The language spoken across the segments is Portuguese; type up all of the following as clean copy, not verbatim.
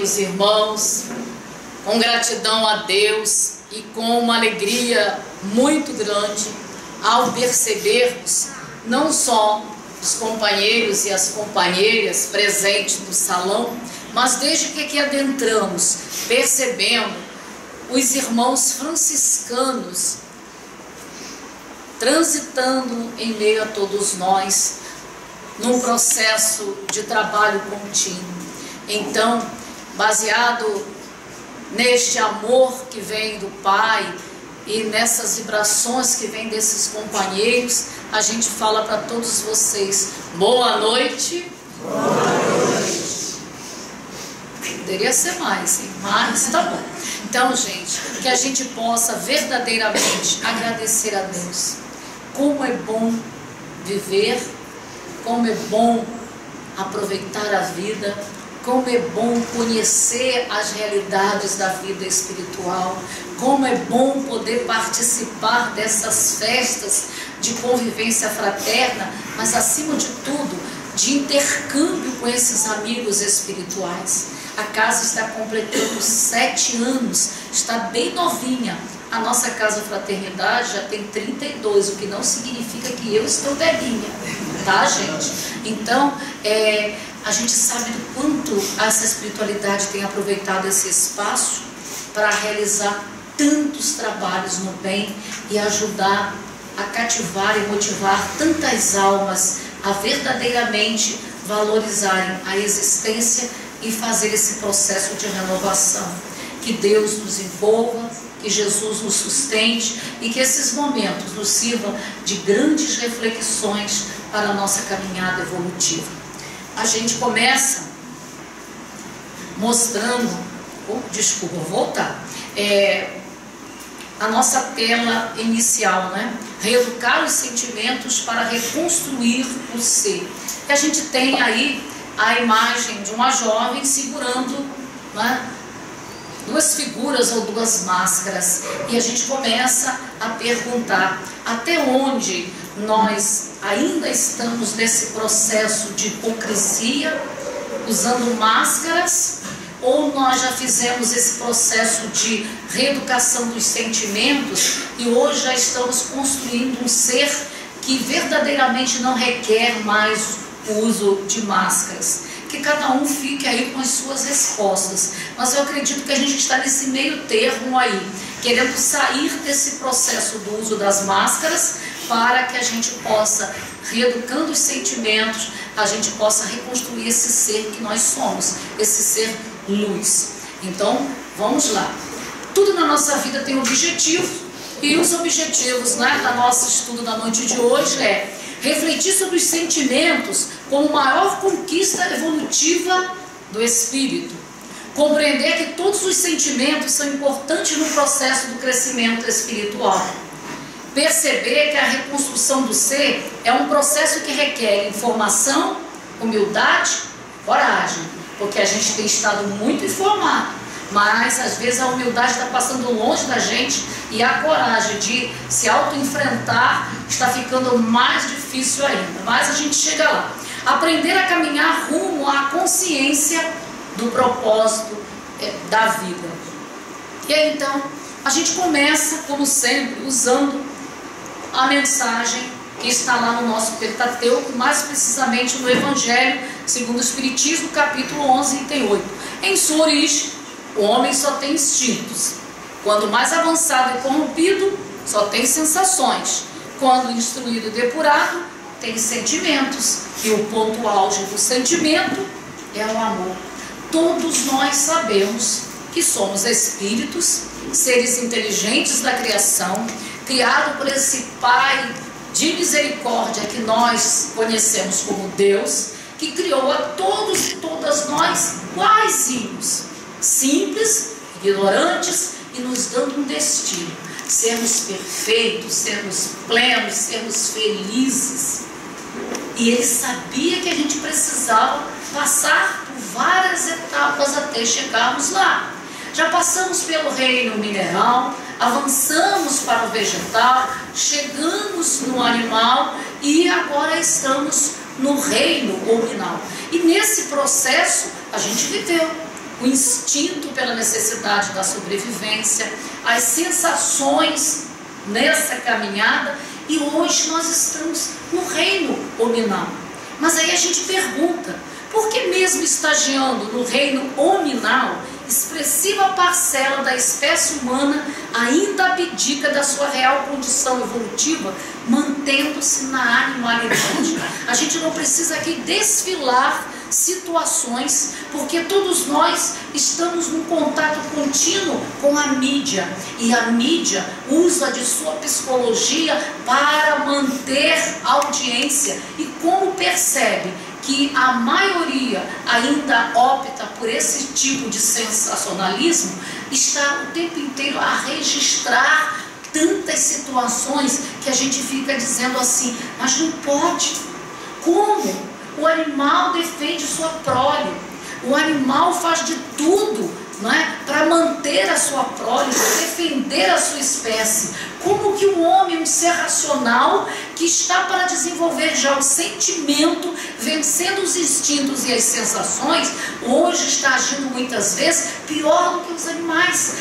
queridos irmãos, com gratidão a Deus e com uma alegria muito grande ao percebermos não só os companheiros e as companheiras presentes no salão, mas desde que aqui adentramos, percebendo os irmãos franciscanos transitando em meio a todos nós, num processo de trabalho contínuo. Então, baseado neste amor que vem do Pai e nessas vibrações que vêm desses companheiros, a gente fala para todos vocês: boa noite. Boa noite. Poderia ser mais, hein? Mas tá bom. Então, gente, que a gente possa verdadeiramente agradecer a Deus. Como é bom viver, como é bom aproveitar a vida, como é bom conhecer as realidades da vida espiritual, como é bom poder participar dessas festas de convivência fraterna, mas acima de tudo, de intercâmbio com esses amigos espirituais. A casa está completando 7 anos, está bem novinha. A nossa Casa Fraternidade já tem 32, o que não significa que eu estou velhinha, tá, gente? Então, a gente sabe do quanto essa espiritualidade tem aproveitado esse espaço para realizar tantos trabalhos no bem e ajudar a cativar e motivar tantas almas a verdadeiramente valorizarem a existência e fazer esse processo de renovação. Que Deus nos envolva, que Jesus nos sustente e que esses momentos nos sirvam de grandes reflexões para a nossa caminhada evolutiva. A gente começa mostrando, desculpa, vou voltar, a nossa tela inicial, né? Reeducar os sentimentos para reconstruir o ser. E a gente tem aí a imagem de uma jovem segurando, né, 2 figuras ou 2 máscaras, e a gente começa a perguntar até onde nós ainda estamos nesse processo de hipocrisia, usando máscaras, ou nós já fizemos esse processo de reeducação dos sentimentos e hoje já estamos construindo um ser que verdadeiramente não requer mais o uso de máscaras. Que cada um fique aí com as suas respostas, mas eu acredito que a gente está nesse meio termo aí, querendo sair desse processo do uso das máscaras para que a gente possa, reeducando os sentimentos, a gente possa reconstruir esse ser que nós somos, esse ser luz. Então, vamos lá. Tudo na nossa vida tem objetivo, e os objetivos, né, do nosso estudo da noite de hoje é refletir sobre os sentimentos como maior conquista evolutiva do espírito. Compreender que todos os sentimentos são importantes no processo do crescimento espiritual. Perceber que a reconstrução do ser é um processo que requer informação, humildade, coragem. Porque a gente tem estado muito informado, mas às vezes a humildade está passando longe da gente e a coragem de se auto-enfrentar está ficando mais difícil ainda. Mas a gente chega lá. Aprender a caminhar rumo à consciência do propósito da vida. E aí então, a gente começa, como sempre, usando a mensagem que está lá no nosso Pentateuco, mais precisamente no Evangelho segundo o Espiritismo, capítulo 11, item 8. Em sua origem, o homem só tem instintos. Quando mais avançado e corrompido, só tem sensações. Quando instruído e depurado, tem sentimentos. E o ponto auge do sentimento é o amor. Todos nós sabemos que somos espíritos, seres inteligentes da criação, criados por esse Pai de misericórdia que nós conhecemos como Deus, que criou a todos e todas nós iguaizinhos, simples, ignorantes e nos dando um destino, sermos perfeitos, sermos plenos, sermos felizes. E ele sabia que a gente precisava passar por várias etapas até chegarmos lá. Já passamos pelo reino mineral, avançamos para o vegetal, chegamos no animal e agora estamos no reino hominal. E nesse processo a gente viveu o instinto pela necessidade da sobrevivência, as sensações nessa caminhada, e hoje nós estamos no reino hominal. Mas aí a gente pergunta, por que mesmo estagiando no reino hominal, expressiva parcela da espécie humana ainda abdica da sua real condição evolutiva, mantendo-se na animalidade? A gente não precisa aqui desfilar situações, porque todos nós estamos num contato contínuo com a mídia, e a mídia usa de sua psicologia para manter a audiência, e como percebe que a maioria ainda opta por esse tipo de sensacionalismo, está o tempo inteiro a registrar tantas situações que a gente fica dizendo assim, mas não pode. Como? O animal defende sua prole, o animal faz de tudo, não é, para manter a sua prole, para defender a sua espécie. Como que o homem, um ser racional, que está para desenvolver já o sentimento, vencendo os instintos e as sensações, hoje está agindo muitas vezes pior do que os animais?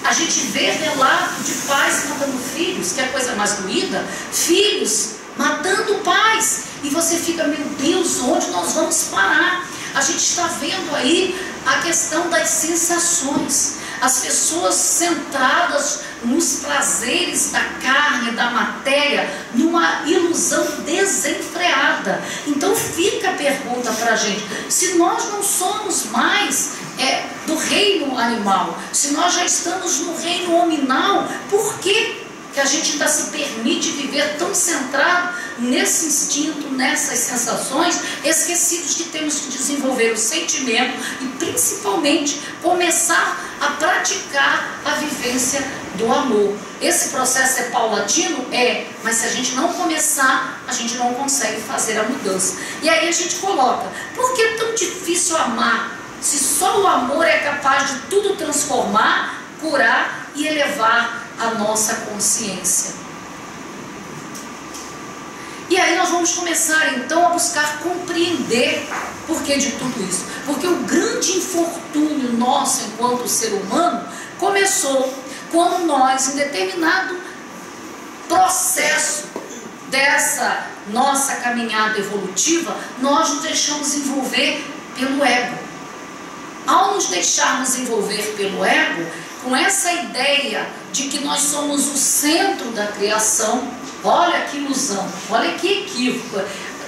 A gente vê relato de pais matando filhos, que é a coisa mais doída, filhos matando pais, e você fica, meu Deus, onde nós vamos parar? A gente está vendo aí a questão das sensações, as pessoas centradas nos prazeres da carne, da matéria, numa ilusão desenfreada. Então fica a pergunta para a gente, se nós não somos mais do reino animal, se nós já estamos no reino hominal, por que a gente ainda se permite viver tão centrado nesse instinto, nessas sensações, esquecidos que temos que desenvolver o sentimento e principalmente começar a praticar a vivência do amor? Esse processo é paulatino? Mas se a gente não começar, a gente não consegue fazer a mudança. E aí a gente coloca, por que é tão difícil amar, se só o amor é capaz de tudo transformar, curar e elevar a nossa consciência? E aí nós vamos começar então a buscar compreender por que de tudo isso. Porque o grande infortúnio nosso enquanto ser humano começou quando nós, em determinado processo dessa nossa caminhada evolutiva, nós nos deixamos envolver pelo ego. Ao nos deixarmos envolver pelo ego, com essa ideia de que nós somos o centro da criação, olha que ilusão, olha que equívoco.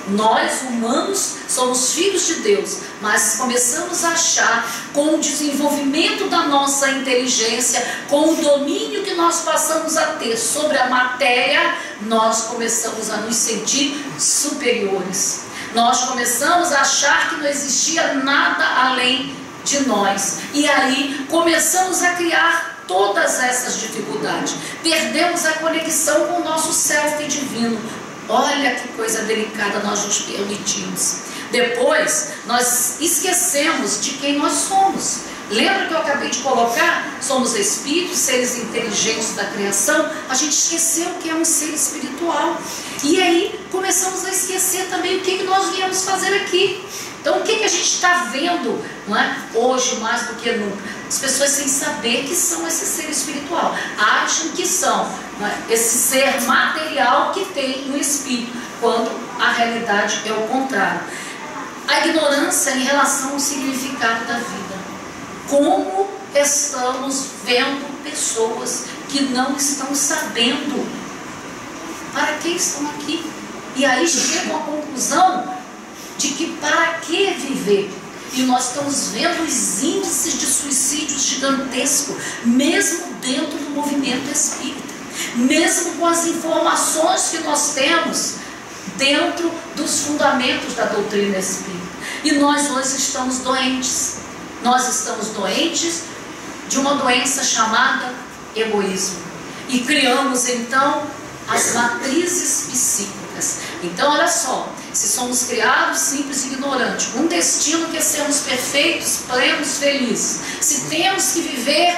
Nós, humanos, somos filhos de Deus, mas começamos a achar, com o desenvolvimento da nossa inteligência, com o domínio que nós passamos a ter sobre a matéria, nós começamos a nos sentir superiores. Nós começamos a achar que não existia nada além de nós, e aí começamos a criar todas essas dificuldades, perdemos a conexão com o nosso self divino. Olha que coisa delicada nós nos permitimos. Depois nós esquecemos de quem nós somos. Lembra que eu acabei de colocar? Somos espíritos, seres inteligentes da criação. A gente esqueceu que é um ser espiritual, e aí começamos a esquecer também o que nós viemos fazer aqui. Então o que a gente está vendo, não é? Hoje mais do que nunca? As pessoas sem saber que são esse ser espiritual, acham que são, não é, esse ser material que tem no espírito, quando a realidade é o contrário. A ignorância em relação ao significado da vida. Como estamos vendo pessoas que não estão sabendo para que estão aqui, e aí chegam à conclusão de que para que viver? E nós estamos vendo os índices de suicídios gigantescos, mesmo dentro do movimento espírita, mesmo com as informações que nós temos dentro dos fundamentos da doutrina espírita. E nós hoje estamos doentes. Nós estamos doentes de uma doença chamada egoísmo. E criamos então as matrizes psíquicas. Então olha só, se somos criados simples e ignorantes, com um destino que é sermos perfeitos, plenos, felizes, se temos que viver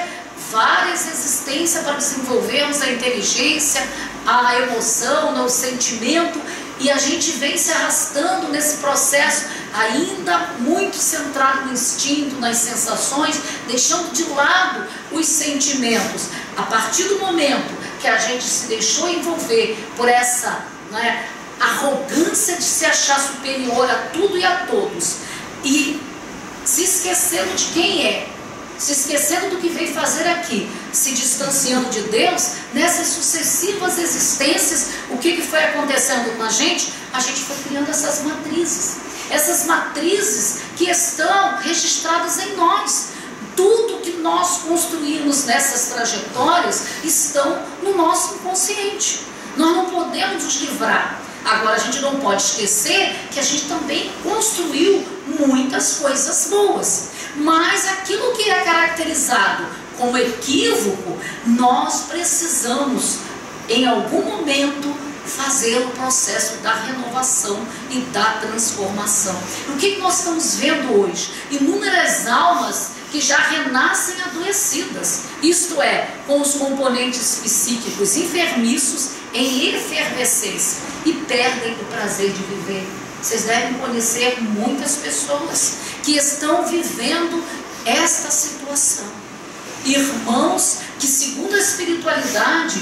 várias existências para desenvolvermos a inteligência, a emoção, o sentimento, E a gente vem se arrastando nesse processo, ainda muito centrado no instinto, nas sensações, deixando de lado os sentimentos. A partir do momento que a gente se deixou envolver por essa, né, arrogância de se achar superior a tudo e a todos, e se esquecendo de quem é, se esquecendo do que veio fazer aqui, se distanciando de Deus, nessas sucessivas existências, o que foi acontecendo com a gente? A gente foi criando essas matrizes que estão registradas em nós. Tudo que nós construímos nessas trajetórias estão no nosso inconsciente. Nós não podemos nos livrar. Agora, a gente não pode esquecer que a gente também construiu muitas coisas boas. Mas aquilo que é caracterizado como equívoco, nós precisamos, em algum momento, fazer o processo da renovação e da transformação. O que nós estamos vendo hoje? Inúmeras almas que já renascem adoecidas, isto é, com os componentes psíquicos enfermiços em efervescência e perdem o prazer de viver. Vocês devem conhecer muitas pessoas que estão vivendo esta situação. Irmãos que, segundo a espiritualidade,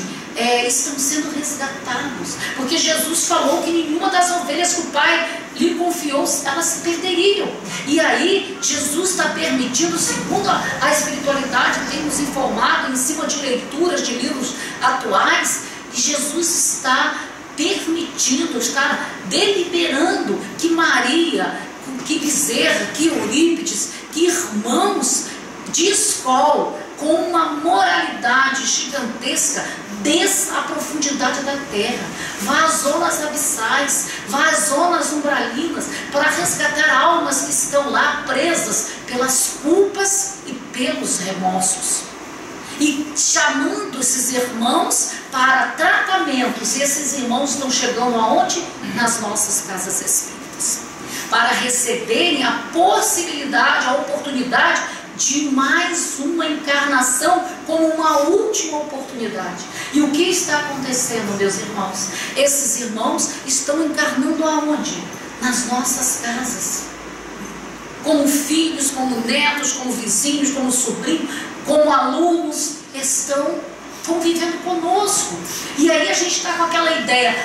estão sendo resgatados, porque Jesus falou que nenhuma das ovelhas que o Pai lhe confiou, elas se perderiam. E aí Jesus está permitindo, segundo a espiritualidade tem nos informado, em cima de leituras de livros atuais, que Jesus está permitindo, está deliberando que Maria, que Bezerra, que Eurípides, que irmãos de escola, com uma moralidade gigantesca, desça a profundidade da terra, vá às zonas abissais, vá às zonas umbralinas, para resgatar almas que estão lá presas pelas culpas e pelos remorsos. E chamando esses irmãos para tratamentos, e esses irmãos estão chegando aonde? Nas nossas casas espíritas, para receberem a possibilidade, a oportunidade de mais uma encarnação como uma última oportunidade. E o que está acontecendo, meus irmãos? Esses irmãos estão encarnando aonde? Nas nossas casas. Como filhos, como netos, como vizinhos, como sobrinhos, como alunos, estão convivendo conosco. E aí a gente está com aquela ideia,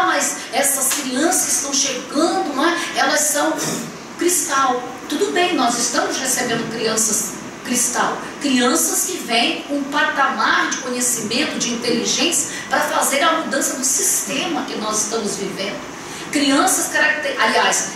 mas essas crianças estão chegando, não é? Elas são cristal. Tudo bem, nós estamos recebendo crianças cristal, crianças que vêm com um patamar de conhecimento, de inteligência, para fazer a mudança do sistema que nós estamos vivendo. Crianças aliás,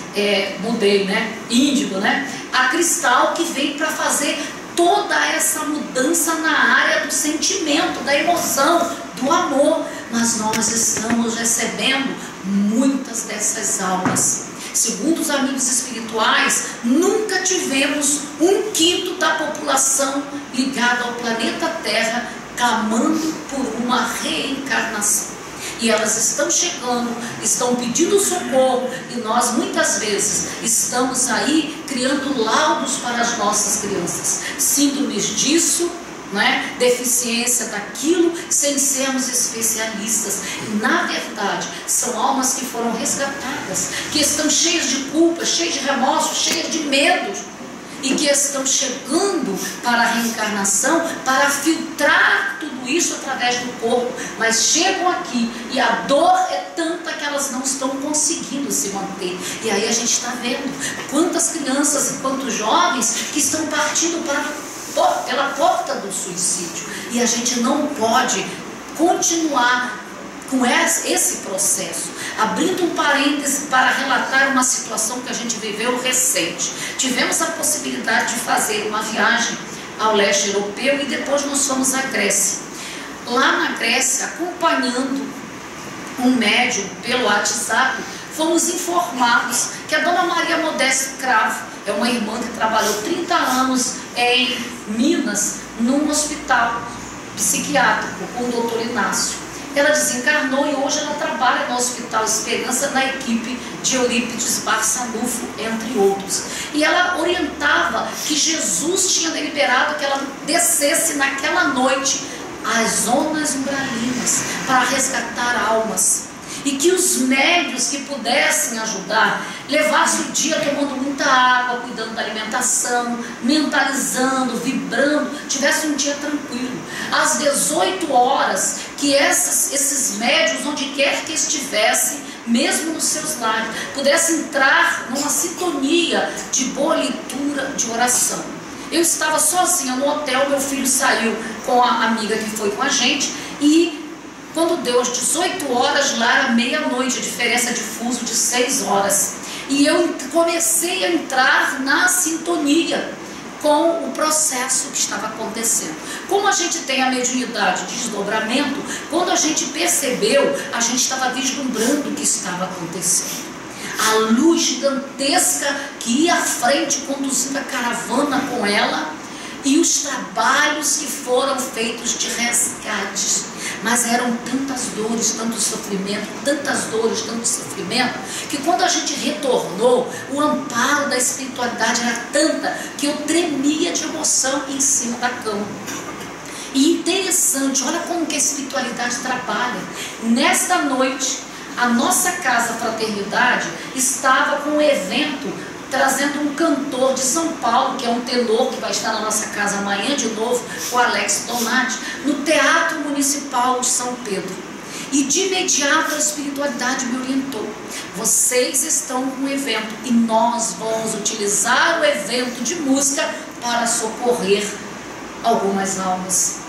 mudei, né? Índigo, né? A cristal que vem para fazer toda essa mudança na área do sentimento, da emoção, do amor. Mas nós estamos recebendo muitas dessas almas. Segundo os amigos espirituais, nunca tivemos 1/5 da população ligada ao planeta Terra clamando por uma reencarnação. E elas estão chegando, estão pedindo socorro, e nós muitas vezes estamos aí criando laudos para as nossas crianças, síndromes disso, né? Deficiência daquilo, sem sermos especialistas. E, na verdade, são almas que foram resgatadas, que estão cheias de culpa, cheias de remorso, cheias de medo, e que estão chegando para a reencarnação, para filtrar tudo isso através do corpo, mas chegam aqui e a dor é tanta que elas não estão conseguindo se manter. E aí a gente está vendo quantas crianças e quantos jovens que estão partindo pela porta do suicídio, e a gente não pode continuar com esse processo. Abrindo um parêntese para relatar uma situação que a gente viveu recente. Tivemos a possibilidade de fazer uma viagem ao leste europeu e depois nós fomos à Grécia. Lá na Grécia, acompanhando um médium pelo WhatsApp, fomos informados que a Dona Maria Modesta Cravo é uma irmã que trabalhou 30 anos em Minas, num hospital psiquiátrico com o Dr. Inácio. Ela desencarnou e hoje ela trabalha no Hospital Esperança, na equipe de Eurípides Barçanufo, entre outros. E ela orientava que Jesus tinha deliberado que ela descesse naquela noite às zonas umbralinas para resgatar almas. E que os médios que pudessem ajudar levassem o dia tomando muita água, cuidando da alimentação, mentalizando, vibrando, tivesse um dia tranquilo. Às 18 horas, que esses médios, onde quer que estivessem, mesmo nos seus lares, pudessem entrar numa sintonia de boa leitura, de oração. Eu estava sozinha no hotel, meu filho saiu com a amiga que foi com a gente, e quando deu às 18 horas, lá era meia-noite, a diferença de fuso de 6 horas. E eu comecei a entrar na sintonia com o processo que estava acontecendo. Como a gente tem a mediunidade de desdobramento, quando a gente percebeu, a gente estava vislumbrando o que estava acontecendo. A luz gigantesca que ia à frente, conduzindo a caravana com ela, e os trabalhos que foram feitos de resgate. Mas eram tantas dores, tanto sofrimento, tantas dores, tanto sofrimento, que quando a gente retornou, o amparo da espiritualidade era tanta que eu tremia de emoção em cima da cama. E interessante, olha como que a espiritualidade trabalha. Nesta noite, a nossa Casa Fraternidade estava com um evento trazendo um cantor de São Paulo, que é um tenor, que vai estar na nossa casa amanhã de novo, o Alex Donati, no Teatro Municipal de São Pedro. E de imediato a espiritualidade me orientou: vocês estão com um evento e nós vamos utilizar o evento de música para socorrer algumas almas.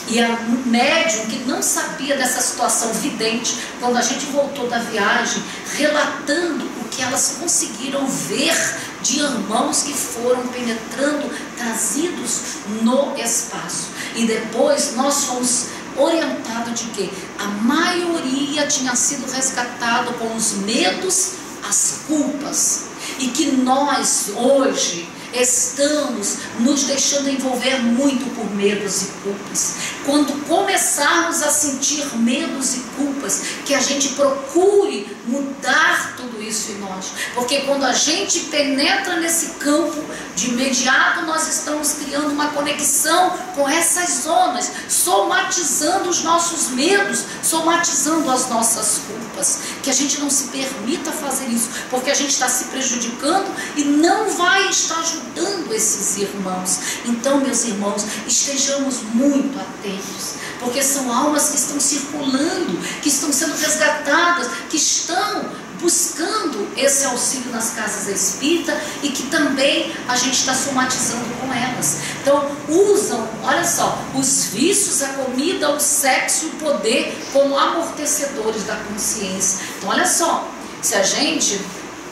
E a médium, que não sabia dessa situação vidente, quando a gente voltou da viagem, relatando o que elas conseguiram ver de irmãos que foram penetrando, trazidos no espaço. E depois nós fomos orientados de que a maioria tinha sido resgatado com os medos, as culpas. E que nós hoje estamos nos deixando envolver muito por medos e culpas. Quando começarmos a sentir medos e culpas, que a gente procure mudar tudo isso em nós. Porque quando a gente penetra nesse campo, de imediato nós estamos criando uma conexão com essas zonas, somatizando os nossos medos, somatizando as nossas culpas. Que a gente não se permita fazer isso, porque a gente está se prejudicando e não vai estar ajudando esses irmãos. Então, meus irmãos, estejamos muito atentos, porque são almas que estão circulando, que estão sendo resgatadas, que estão buscando esse auxílio nas casas espíritas e que também a gente está somatizando com elas. Então, usam, olha só, os vícios, a comida, o sexo e o poder como amortecedores da consciência. Então, olha só, se a gente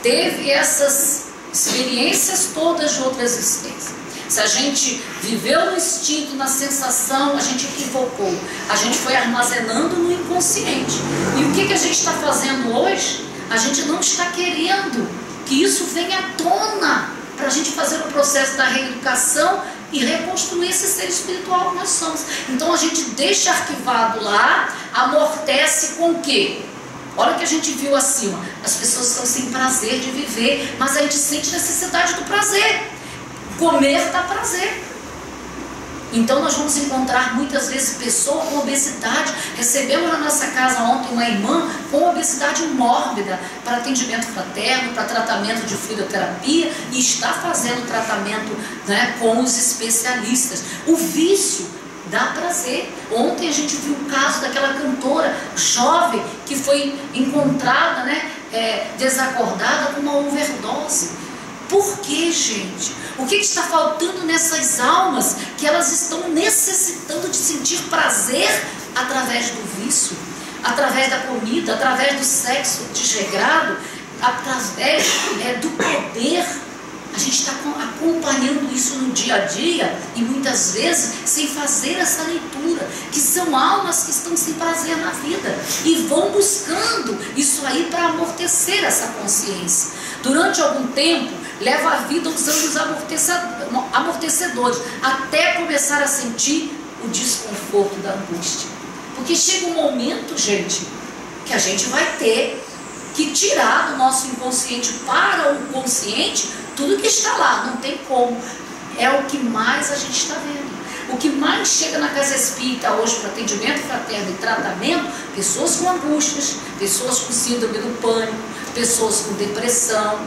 teve essas experiências todas de outra existência, se a gente viveu no instinto, na sensação, a gente equivocou, a gente foi armazenando no inconsciente. E o que a gente está fazendo hoje? A gente não está querendo que isso venha à tona para a gente fazer o processo da reeducação e reconstruir esse ser espiritual que nós somos. Então a gente deixa arquivado lá, amortece com o quê? Olha o que a gente viu acima. As pessoas estão sem prazer de viver, mas a gente sente necessidade do prazer. Comer dá prazer. Então nós vamos encontrar muitas vezes pessoas com obesidade. Recebemos na nossa casa ontem uma irmã com obesidade mórbida para atendimento fraterno, para tratamento de fluidoterapia, e está fazendo tratamento, né, com os especialistas. O vício dá prazer. Ontem a gente viu o caso daquela cantora jovem que foi encontrada, né, desacordada com uma overdose. Por que, gente? O que está faltando nessas almas que elas estão necessitando de sentir prazer através do vício, através da comida, através do sexo desregrado, através do poder? A gente está acompanhando isso no dia a dia e muitas vezes sem fazer essa leitura, que são almas que estão sem prazer na vida e vão buscando isso aí para amortecer essa consciência. Durante algum tempo, leva a vida usando os amortecedores, até começar a sentir o desconforto da angústia. Porque chega um momento, gente, que a gente vai ter que tirar do nosso inconsciente para o consciente tudo que está lá, não tem como. É o que mais a gente está vendo. O que mais chega na casa espírita hoje para atendimento fraterno e tratamento, pessoas com angústias, pessoas com síndrome do pânico, pessoas com depressão,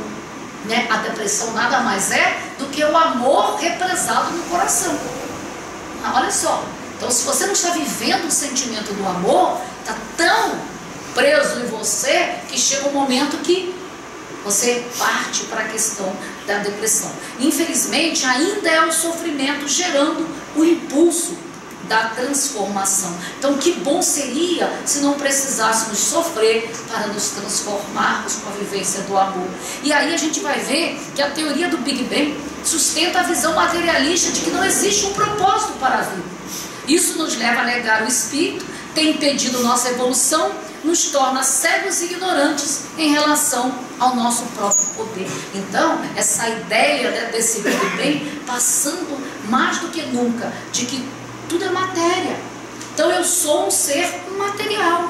né? A depressão nada mais é do que o amor represado no coração. Olha só, então se você não está vivendo o sentimento do amor, está tão preso em você que chega um momento que você parte para a questão da depressão. Infelizmente, ainda é o sofrimento gerando o impulso da transformação. Então, que bom seria se não precisássemos sofrer para nos transformarmos com a vivência do amor. E aí a gente vai ver que a teoria do Big Bang sustenta a visão materialista de que não existe um propósito para a vida. Isso nos leva a negar o espírito, tem impedido nossa evolução, nos torna cegos e ignorantes em relação ao nosso próprio poder. Então, essa ideia, né, desse Big Bang, passando mais do que nunca, de que tudo é matéria. Então, eu sou um ser material.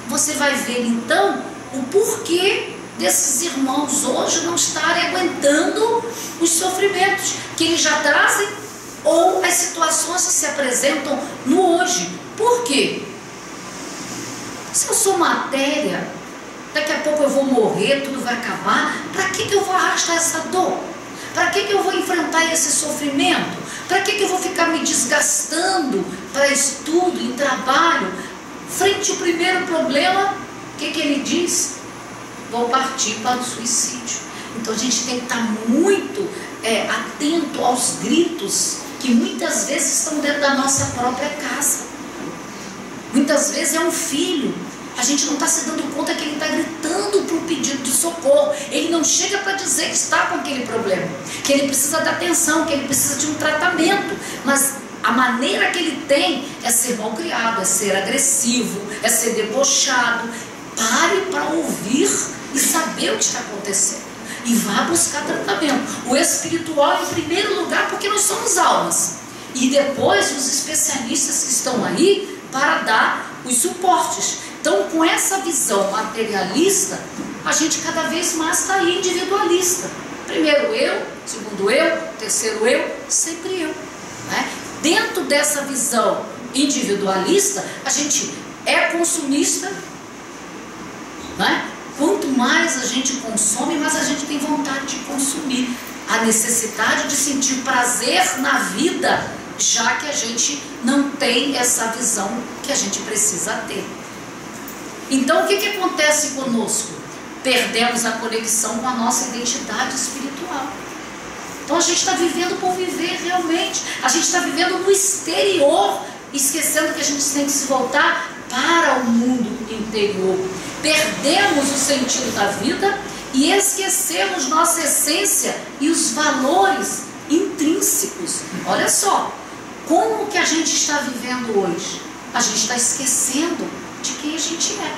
Você vai ver, então, o porquê desses irmãos hoje não estarem aguentando os sofrimentos que eles já trazem ou as situações que se apresentam no hoje. Por quê? Se eu sou matéria, daqui a pouco eu vou morrer, tudo vai acabar, para que eu vou arrastar essa dor? Para que eu vou enfrentar esse sofrimento? Para que eu vou ficar me desgastando para estudo, em trabalho? Frente ao primeiro problema, o que ele diz? Vou partir para o suicídio. Então a gente tem que estar muito atento aos gritos que muitas vezes estão dentro da nossa própria casa. Muitas vezes é um filho, a gente não está se dando conta que ele está gritando para um pedido de socorro. Ele não chega para dizer que está com aquele problema, que ele precisa de atenção, que ele precisa de um tratamento, mas a maneira que ele tem é ser mal criado, é ser agressivo, é ser debochado. Pare para ouvir e saber o que está acontecendo e vá buscar tratamento. O espiritual em primeiro lugar, porque nós somos almas, e depois os especialistas que estão aí para dar os suportes. Então, com essa visão materialista, a gente cada vez mais está aí individualista. Primeiro eu, segundo eu, terceiro eu, sempre eu, né? Dentro dessa visão individualista, a gente é consumista, né? Quanto mais a gente consome, mais a gente tem vontade de consumir. A necessidade de sentir prazer na vida, já que a gente não tem essa visão que a gente precisa ter. Então, o que acontece conosco? Perdemos a conexão com a nossa identidade espiritual. Então, a gente está vivendo por viver realmente. A gente está vivendo no exterior, esquecendo que a gente tem que se voltar para o mundo interior. Perdemos o sentido da vida e esquecemos nossa essência e os valores intrínsecos. Olha só, como que a gente está vivendo hoje? A gente está esquecendo de quem a gente é.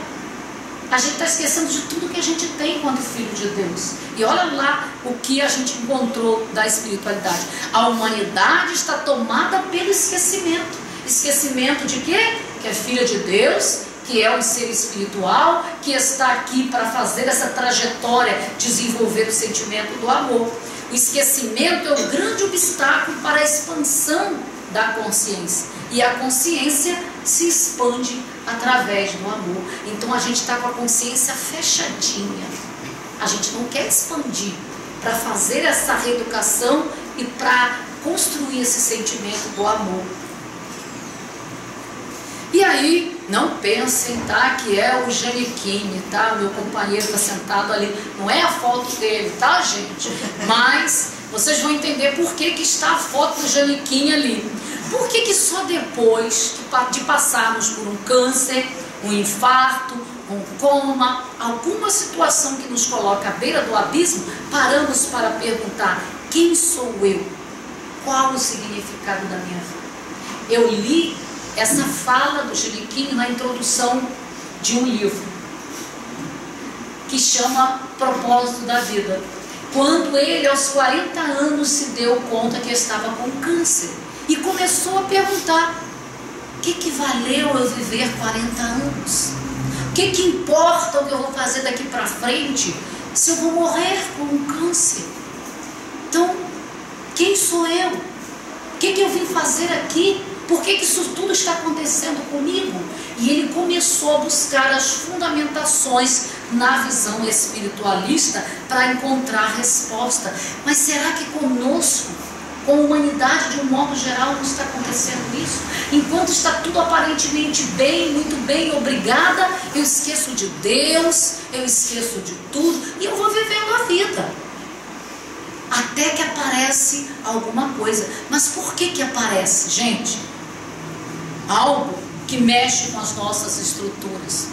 A gente está esquecendo de tudo que a gente tem quando filho de Deus. E olha lá o que a gente encontrou da espiritualidade. A humanidade está tomada pelo esquecimento. Esquecimento de quê? Que é filha de Deus, que é um ser espiritual, que está aqui para fazer essa trajetória, desenvolver o sentimento do amor. O esquecimento é o grande obstáculo para a expansão da consciência. E a consciência se expande através do amor. Então a gente está com a consciência fechadinha. A gente não quer expandir para fazer essa reeducação e para construir esse sentimento do amor. E aí, não pensem, tá, que é o Janequine, tá? O meu companheiro está sentado ali. Não é a foto dele, tá, gente? Mas vocês vão entender por que está a foto do Janequine ali. Por que só depois de passarmos por um câncer, um infarto, um coma, alguma situação que nos coloca à beira do abismo, paramos para perguntar: quem sou eu? Qual o significado da minha vida? Eu li essa fala do Janequine na introdução de um livro que chama Propósito da Vida. Quando ele, aos 40 anos, se deu conta que estava com câncer e começou a perguntar: o que valeu eu viver 40 anos? O que importa o que eu vou fazer daqui para frente se eu vou morrer com um câncer? Então, quem sou eu? que eu vim fazer aqui? Por que isso tudo está acontecendo comigo? E ele começou a buscar as fundamentações na visão espiritualista para encontrar resposta. Mas será que conosco, com a humanidade de um modo geral, não está acontecendo isso? Enquanto está tudo aparentemente bem, muito bem, obrigada, eu esqueço de Deus, eu esqueço de tudo e eu vou vivendo a vida. Até que aparece alguma coisa. Mas por que aparece, gente? Algo que mexe com as nossas estruturas.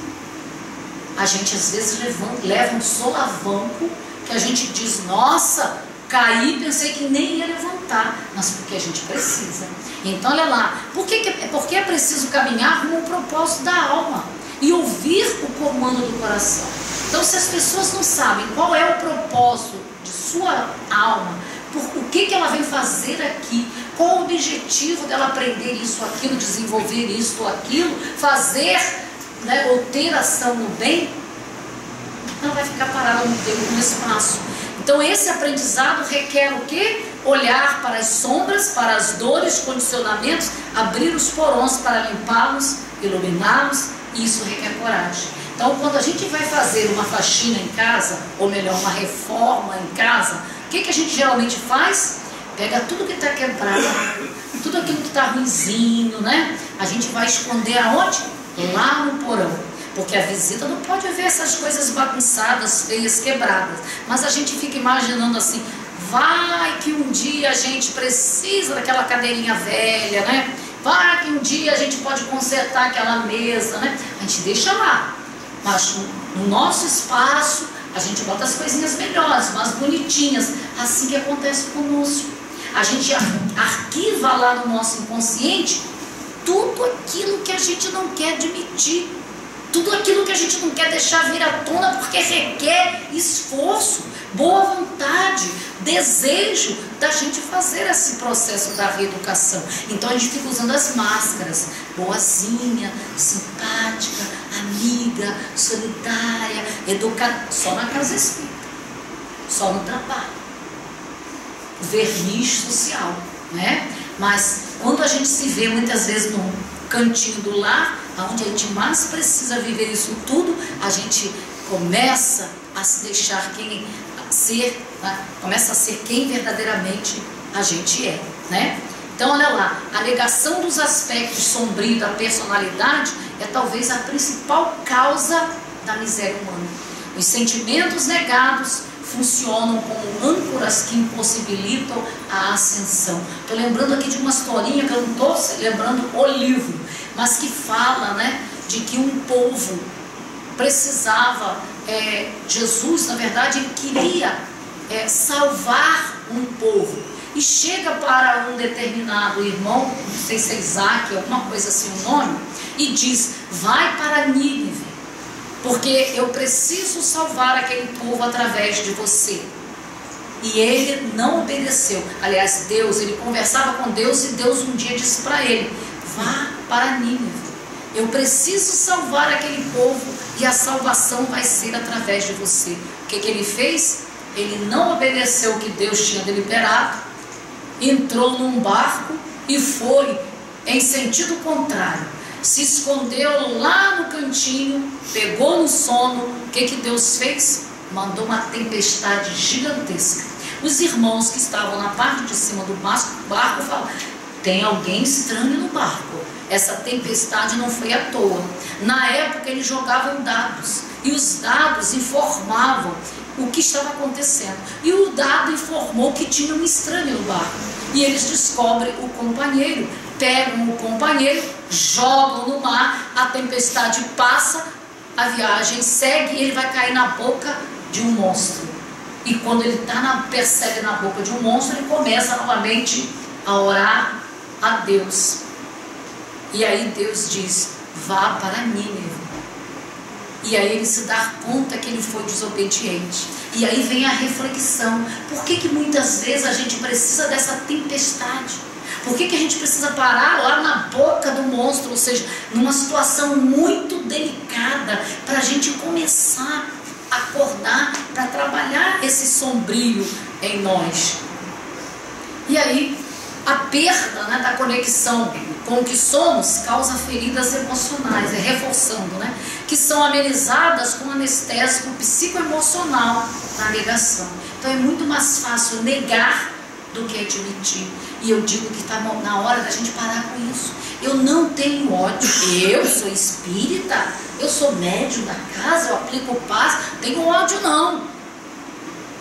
A gente às vezes leva um solavanco que a gente diz, nossa, caí, pensei que nem ia levantar, mas porque a gente precisa. Então olha lá, porque é preciso caminhar com o propósito da alma e ouvir o comando do coração. Então se as pessoas não sabem qual é o propósito de sua alma, o que ela vem fazer aqui, qual o objetivo dela aprender isso, aquilo, desenvolver isso ou aquilo, fazer, né, ou ter ação no bem, ela vai ficar parada no tempo, no espaço. Então esse aprendizado requer o quê? Olhar para as sombras, para as dores, condicionamentos, abrir os porões para limpá-los, iluminá-los, e isso requer coragem. Então quando a gente vai fazer uma faxina em casa, ou melhor, uma reforma em casa, o que a gente geralmente faz? Pega tudo que está quebrado, tudo aquilo que está ruinzinho, né? A gente vai esconder aonde? Lá no porão. Porque a visita não pode ver essas coisas bagunçadas, feias, quebradas. Mas a gente fica imaginando assim, vai que um dia a gente precisa daquela cadeirinha velha, né? Vai que um dia a gente pode consertar aquela mesa, né? A gente deixa lá. Mas no nosso espaço, a gente bota as coisinhas melhores, mais bonitinhas. Assim que acontece conosco. A gente arquiva lá no nosso inconsciente tudo aquilo que a gente não quer admitir. Tudo aquilo que a gente não quer deixar vir à tona porque requer esforço, boa vontade, desejo da gente fazer esse processo da reeducação. Então a gente fica usando as máscaras, boazinha, simpática, amiga, solidária, educada, só na casa espírita, só no trabalho, verniz social, né? Mas quando a gente se vê muitas vezes no cantinho do lar, onde a gente mais precisa viver isso tudo, a gente começa a se deixar ser, né? Começa a ser quem verdadeiramente a gente é, né? Então olha lá, a negação dos aspectos sombrios da personalidade é talvez a principal causa da miséria humana. Os sentimentos negados funcionam como âncoras que impossibilitam a ascensão. Estou lembrando aqui de uma historinha que eu não estou lembrando o livro, mas que fala, né, de que um povo precisava, Jesus, na verdade, ele queria salvar um povo. E chega para um determinado irmão, não sei se é Isaac, alguma coisa assim o nome, e diz, vai para Nínive, porque eu preciso salvar aquele povo através de você. E ele não obedeceu. Aliás, Deus, ele conversava com Deus e Deus um dia disse para ele, vá para Nínive. Eu preciso salvar aquele povo e a salvação vai ser através de você. O que ele fez? Ele não obedeceu o que Deus tinha deliberado, entrou num barco e foi em sentido contrário. Se escondeu lá no cantinho, pegou no sono. O que Deus fez? Mandou uma tempestade gigantesca. Os irmãos que estavam na parte de cima do barco falaram, tem alguém estranho no barco. Essa tempestade não foi à toa. Na época eles jogavam dados, e os dados informavam o que estava acontecendo. E o dado informou que tinha um estranho no barco. E eles descobrem o companheiro, pegam o companheiro, jogam no mar, a tempestade passa, a viagem segue e ele vai cair na boca de um monstro. E quando ele percebe na boca de um monstro, ele começa novamente a orar a Deus. E aí Deus diz, vá para Nínive. E aí ele se dá conta que ele foi desobediente. E aí vem a reflexão, por que muitas vezes a gente precisa dessa tempestade? Por que a gente precisa parar lá na boca do monstro, ou seja, numa situação muito delicada, para a gente começar a acordar, para trabalhar esse sombrio em nós? E aí A perda, né, da conexão com o que somos causa feridas emocionais, reforçando, né, que são amenizadas com anestésico psicoemocional na negação. Então é muito mais fácil negar do que admitir. E eu digo que está na hora da gente parar com isso. Eu não tenho ódio, eu sou espírita, eu sou médium da casa, eu aplico paz, tenho ódio não.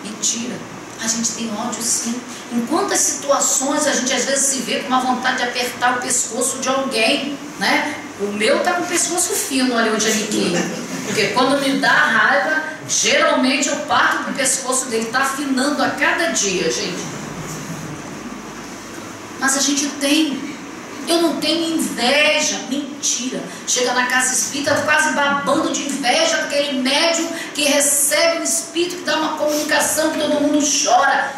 Mentira, a gente tem ódio sim. Em quantas situações a gente às vezes se vê com uma vontade de apertar o pescoço de alguém, né? O meu tá com o pescoço fino ali onde é Miquinho, porque quando me dá raiva, geralmente eu parto do pescoço dele, tá afinando a cada dia, gente. Mas a gente tem. Eu não tenho inveja, mentira. Chega na casa espírita quase babando de inveja daquele médium que recebe o espírito, que dá uma comunicação que todo mundo chora.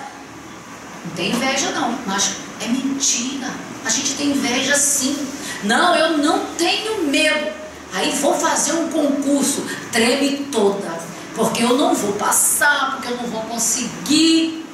Não tem inveja não, mas é mentira. A gente tem inveja sim. Não, eu não tenho medo. Aí vou fazer um concurso, treme toda, porque eu não vou passar, porque eu não vou conseguir.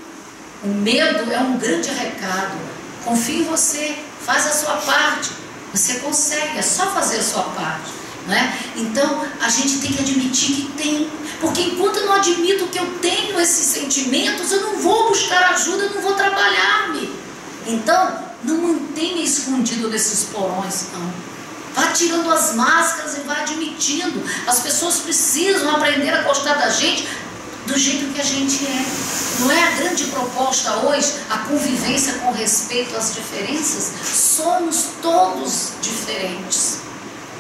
O medo é um grande recado. Confie em você, faz a sua parte, você consegue, é só fazer a sua parte, né? Então a gente tem que admitir que tem, porque enquanto eu não admito que eu tenho esses sentimentos, eu não vou buscar ajuda, eu não vou trabalhar-me. Então não mantenha escondido nesses porões, não. Vá tirando as máscaras e vá admitindo. As pessoas precisam aprender a gostar da gente do jeito que a gente é. Não é a grande proposta hoje a convivência com respeito às diferenças? Somos todos diferentes,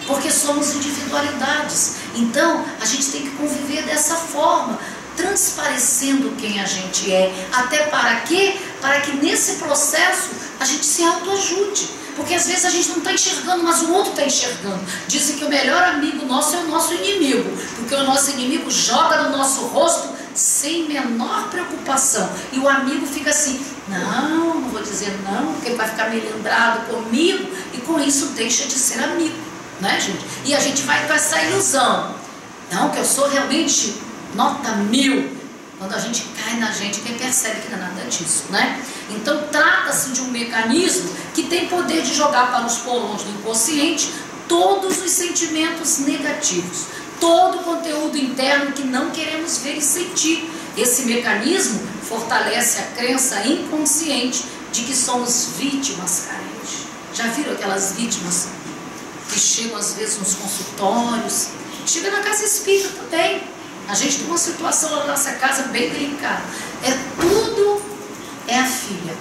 porque somos individualidades. Então a gente tem que conviver dessa forma, transparecendo quem a gente é. Até para quê? Para que nesse processo a gente se autoajude. Porque às vezes a gente não está enxergando, mas o outro está enxergando. Dizem que o melhor amigo nosso é o nosso inimigo, porque o nosso inimigo joga no nosso rosto sem menor preocupação. E o amigo fica assim, não vou dizer não, porque ele vai ficar melindrado comigo, e com isso deixa de ser amigo, né, gente? E a gente vai com essa ilusão, não, que eu sou realmente nota 1000. Quando a gente cai na gente, quem percebe que não é nada disso, né? Então trata-se de um mecanismo que tem poder de jogar para os porões do inconsciente todos os sentimentos negativos, todo o conteúdo interno que não queremos ver e sentir. Esse mecanismo fortalece a crença inconsciente de que somos vítimas carentes. Já viram aquelas vítimas que chegam às vezes nos consultórios, chega na casa espírita também. A gente tem uma situação lá na nossa casa bem delicada. Tudo é a filha.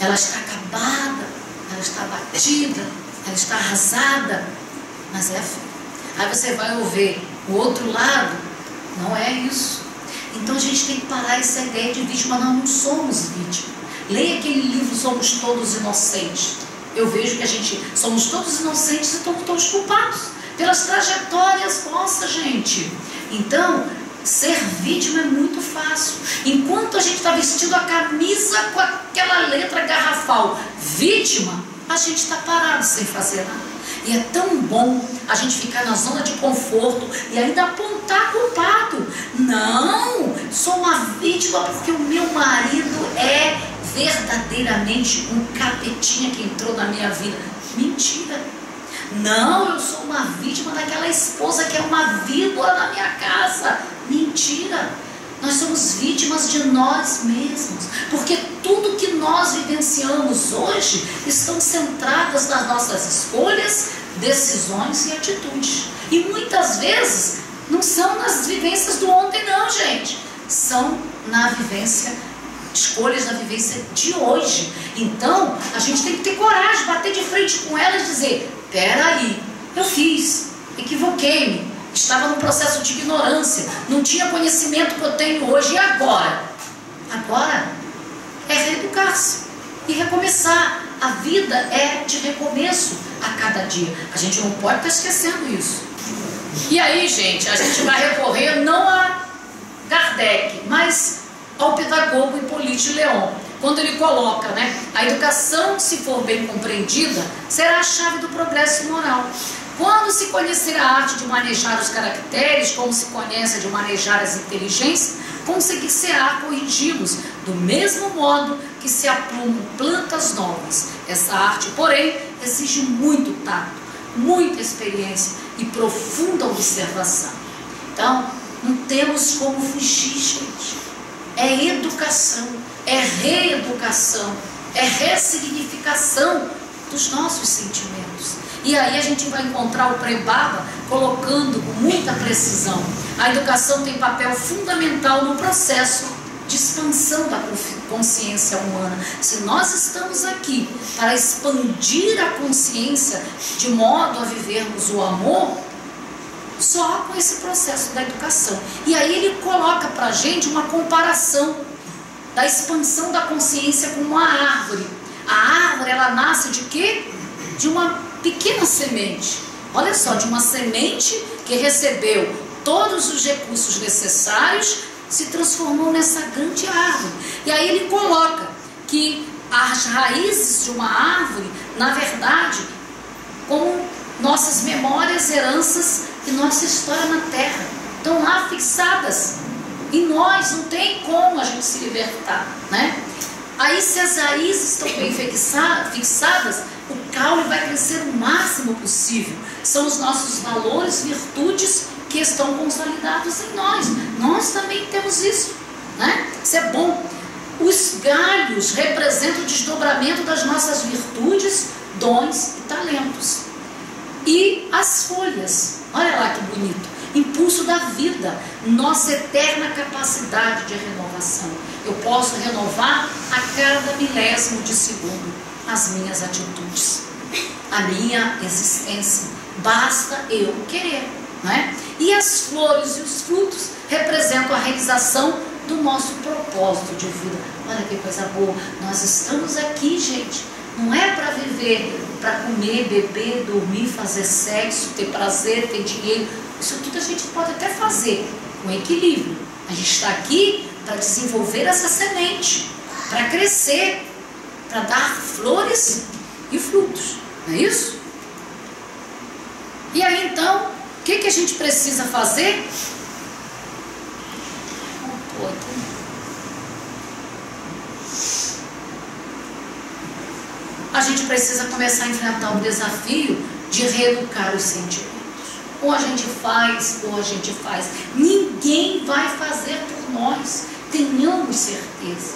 Ela está acabada, ela está abatida, ela está arrasada, mas é a filha. Aí você vai ouvir o outro lado, não é isso. Então a gente tem que parar essa ideia de vítima. Nós não somos vítima. Leia aquele livro Somos Todos Inocentes. Eu vejo que a gente somos todos inocentes e estamos todos culpados pelas trajetórias nossas, gente. Então, ser vítima é muito fácil. Enquanto a gente está vestindo a camisa com aquela letra garrafal, vítima, a gente está parado sem fazer nada. E é tão bom a gente ficar na zona de conforto e ainda apontar culpado. Não, sou uma vítima porque o meu marido é verdadeiramente um capetinha que entrou na minha vida. Mentira. Não, eu sou uma vítima daquela esposa que é uma víbora na minha casa. Mentira. Nós somos vítimas de nós mesmos, porque tudo que nós vivenciamos hoje estão centradas nas nossas escolhas, decisões e atitudes. E muitas vezes não são nas vivências do ontem não, gente. São na vivência, escolhas na vivência de hoje. Então, a gente tem que ter coragem, bater de frente com ela e dizer, peraí, eu fiz, equivoquei-me, estava num processo de ignorância, não tinha conhecimento que eu tenho hoje, e agora? Agora é reeducar-se e recomeçar. A vida é de recomeço a cada dia. A gente não pode estar esquecendo isso. E aí, gente, a gente vai recorrer não a Kardec, mas ao pedagogo Hippolyte Leon, quando ele coloca, né, a educação, se for bem compreendida, será a chave do progresso moral. Quando se conhecer a arte de manejar os caracteres, como se conhece a de manejar as inteligências, conseguir-se-á corrigi-los do mesmo modo que se aprumam plantas novas. Essa arte, porém, exige muito tato, muita experiência e profunda observação. Então, não temos como fugir, gente. É educação, é reeducação, é ressignificação dos nossos sentimentos. E aí a gente vai encontrar o Prebaba colocando com muita precisão: a educação tem papel fundamental no processo de expansão da consciência humana. Se nós estamos aqui para expandir a consciência de modo a vivermos o amor, só com esse processo da educação. E aí ele coloca para a gente uma comparação da expansão da consciência com uma árvore. A árvore, ela nasce de quê? De uma pequena semente. Olha só, de uma semente que recebeu todos os recursos necessários, se transformou nessa grande árvore. E aí ele coloca que as raízes de uma árvore, na verdade, como nossas memórias, heranças e nossa história na Terra, estão lá fixadas em nós, não tem como a gente se libertar, né? Aí, se as raízes estão bem fixadas, o caule vai crescer o máximo possível. São os nossos valores, virtudes que estão consolidados em nós. Nós também temos isso, né? Isso é bom. Os galhos representam o desdobramento das nossas virtudes, dons e talentos. E as folhas, olha lá que bonito, impulso da vida, nossa eterna capacidade de renovação. Eu posso renovar a cada milésimo de segundo as minhas atitudes, a minha existência. Basta eu querer, né? E as flores e os frutos representam a realização do nosso propósito de vida. Olha que coisa boa, nós estamos aqui, gente, não é para viver, para comer, beber, dormir, fazer sexo, ter prazer, ter dinheiro. Isso tudo a gente pode até fazer com equilíbrio. A gente está aqui para desenvolver essa semente, para crescer, para dar flores e frutos, não é isso? E aí então, o que a gente precisa fazer? A gente precisa começar a enfrentar o desafio de reeducar os sentimentos. Ou a gente faz, ou a gente faz. Ninguém vai fazer por nós, tenhamos certeza.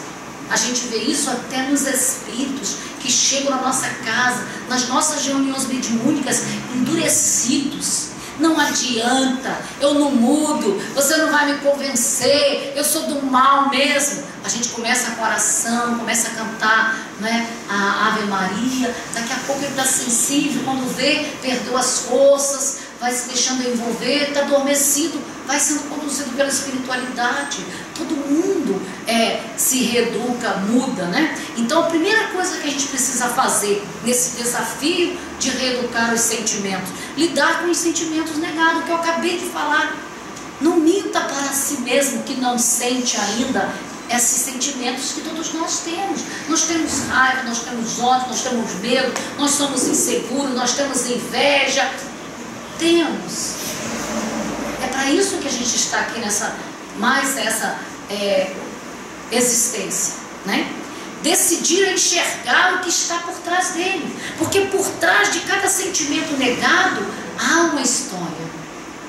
A gente vê isso até nos espíritos que chegam na nossa casa, nas nossas reuniões mediúnicas, endurecidos. Não adianta, eu não mudo, você não vai me convencer, eu sou do mal mesmo. A gente começa com a oração, começa a cantar, né, a Ave Maria, daqui a pouco ele está sensível, quando vê, perdeu as forças, vai se deixando envolver, está adormecido, vai sendo conduzido pela espiritualidade. Todo mundo se reeduca, muda, né? Então a primeira coisa que a gente precisa fazer nesse desafio de reeducar os sentimentos, lidar com os sentimentos negados, que eu acabei de falar. Não minta para si mesmo que não sente ainda esses sentimentos que todos nós temos. Nós temos raiva, nós temos ódio, nós temos medo, nós somos inseguros, nós temos inveja. Temos. É para isso que a gente está aqui nessa existência, né? Decidir enxergar o que está por trás dele, porque por trás de cada sentimento negado há uma história,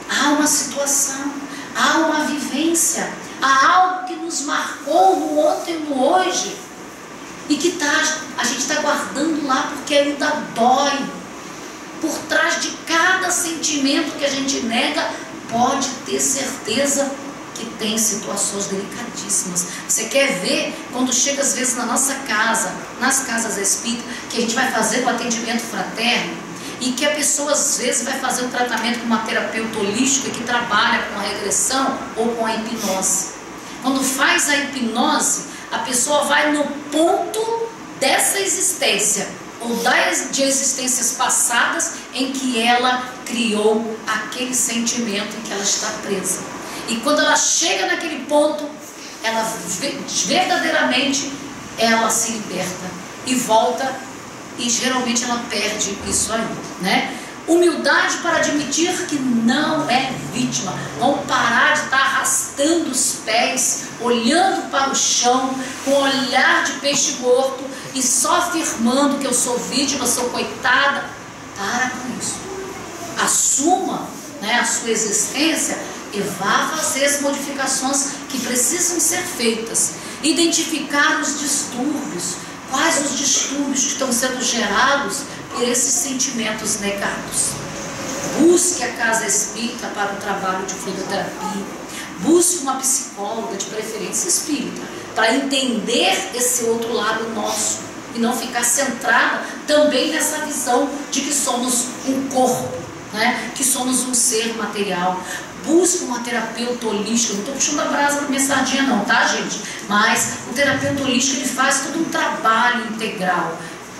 há uma situação, há uma vivência, há algo que nos marcou no ontem e no hoje e que a gente está guardando lá porque ainda dói. Por trás de cada sentimento que a gente nega, pode ter certeza que tem situações delicadíssimas. Você quer ver quando chega às vezes na nossa casa, nas casas espíritas, que a gente vai fazer o atendimento fraterno e que a pessoa às vezes vai fazer um tratamento com uma terapeuta holística que trabalha com a regressão ou com a hipnose. Quando faz a hipnose, a pessoa vai no ponto dessa existência ou de existências passadas em que ela criou aquele sentimento em que ela está presa. E quando ela chega naquele ponto, ela verdadeiramente ela se liberta e volta, e geralmente ela perde isso aí, né? Humildade para admitir que não é vítima. Vamos parar de estar arrastando os pés, olhando para o chão, com olhar de peixe morto e só afirmando que eu sou vítima, sou coitada. Para com isso. Assuma, né, a sua existência e vá fazer as modificações que precisam ser feitas. Identificar os distúrbios. Quais os distúrbios que estão sendo gerados por esses sentimentos negados. Busque a casa espírita para o trabalho de fluidoterapia. Busque uma psicóloga, de preferência espírita, para entender esse outro lado nosso e não ficar centrada também nessa visão de que somos um corpo, né? Que somos um ser material. Busque uma terapeuta holística. Não estou puxando a brasa para minha sardinha não, tá, gente? Mas o terapeuta holístico, ele faz todo um trabalho integral,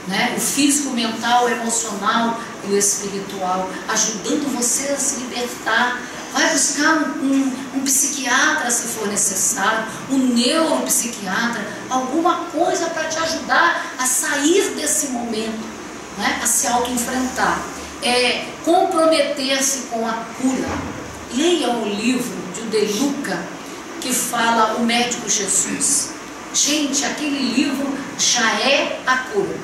né? O físico, o mental, o emocional e o espiritual, ajudando você a se libertar. Vai buscar um psiquiatra se for necessário, um neuropsiquiatra, alguma coisa para te ajudar a sair desse momento, né? A se auto-enfrentar. Comprometer-se com a cura. Leia o livro de De Luca, que fala O Médico Jesus. Gente, aquele livro já é a cura.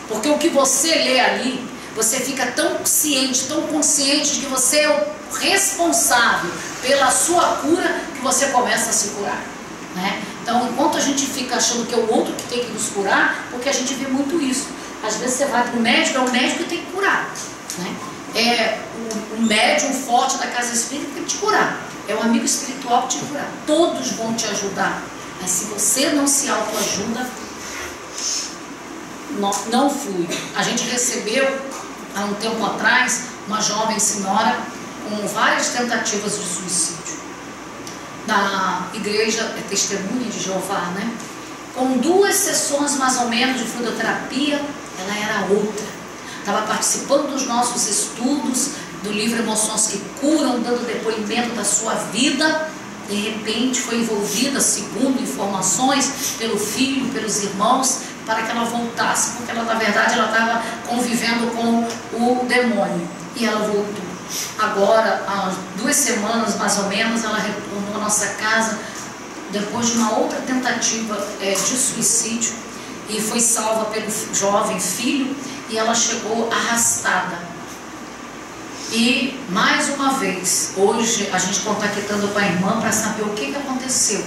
Porque o que você lê ali, você fica tão ciente, tão consciente de que você é o responsável pela sua cura, que você começa a se curar, né? Então, enquanto a gente fica achando que é o outro que tem que nos curar, porque a gente vê muito isso. Às vezes você vai para o médico, é o médico que tem que curar, né? O médium forte da casa espírita que tem que te curar. É o amigo espiritual que te curar. Todos vão te ajudar. Mas se você não se autoajuda, não flui. A gente recebeu, há um tempo atrás, uma jovem senhora com várias tentativas de suicídio. Na igreja Testemunha de Jeová, né? Com 2 sessões mais ou menos de fluidoterapia, ela era outra. Estava participando dos nossos estudos, do livro Emoções que Curam, dando depoimento da sua vida. De repente foi envolvida, segundo informações, pelo filho, pelos irmãos, para que ela voltasse, porque ela, na verdade, ela estava convivendo com o demônio. E ela voltou. Agora, há 2 semanas mais ou menos, ela retornou à nossa casa, depois de uma outra tentativa de suicídio, e foi salva pelo jovem filho, e ela chegou arrastada. E, mais uma vez, hoje, a gente contactando com a irmã para saber o que aconteceu,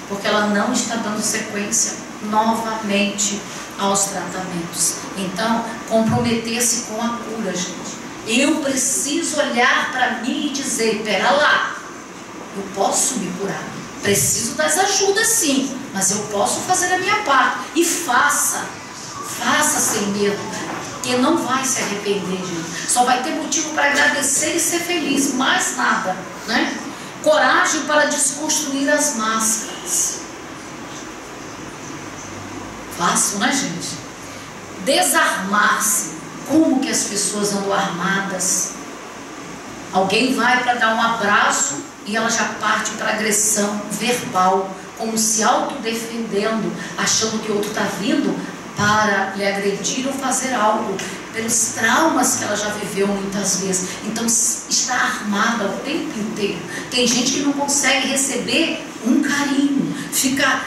porque ela não está dando sequência novamente aos tratamentos. Então, comprometer-se com a cura, gente. Eu preciso olhar para mim e dizer, pera lá, eu posso me curar. Preciso das ajudas sim, mas eu posso fazer a minha parte. E faça sem medo, porque não vai se arrepender, gente. Só vai ter motivo para agradecer e ser feliz, mais nada, né? Coragem para desconstruir as máscaras. Fácil, né, gente? Desarmar-se. Como que as pessoas andam armadas? Alguém vai para dar um abraço e ela já parte para agressão verbal, como se autodefendendo, achando que o outro está vindo para lhe agredir ou fazer algo, pelos traumas que ela já viveu muitas vezes. Então está armada o tempo inteiro. Tem gente que não consegue receber um carinho, fica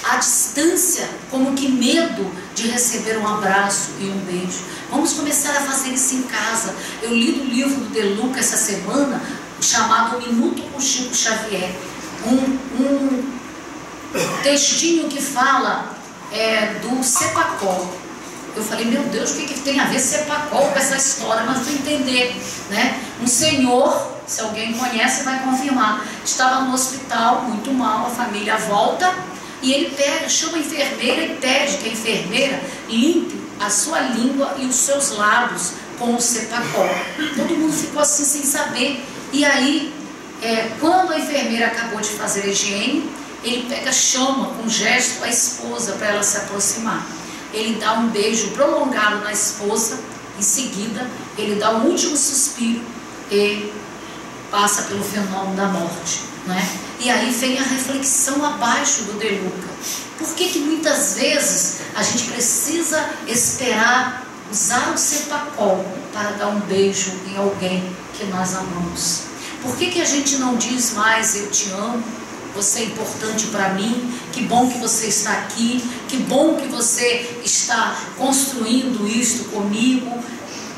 à distância, como que medo de receber um abraço e um beijo. Vamos começar a fazer isso em casa. Eu li no livro do De Luca essa semana, chamado Minuto com Chico Xavier, um textinho que fala do Cepacol. Eu falei, meu Deus, o que tem a ver Cepacol com essa história? Mas vou entender, né? Um senhor, se alguém conhece vai confirmar, estava no hospital, muito mal, a família volta, e ele chama a enfermeira e pede que a enfermeira limpe a sua língua e os seus lábios com o Cepacol. Todo mundo ficou assim sem saber. E aí, quando a enfermeira acabou de fazer a higiene, ele chama com gesto a esposa para ela se aproximar. Ele dá um beijo prolongado na esposa, em seguida ele dá um último suspiro e passa pelo fenômeno da morte, né? E aí vem a reflexão abaixo do De Luca. Por que muitas vezes a gente precisa esperar usar o cepacol para dar um beijo em alguém que nós amamos? Por que a gente não diz mais eu te amo, você é importante para mim, que bom que você está aqui, que bom que você está construindo isto comigo?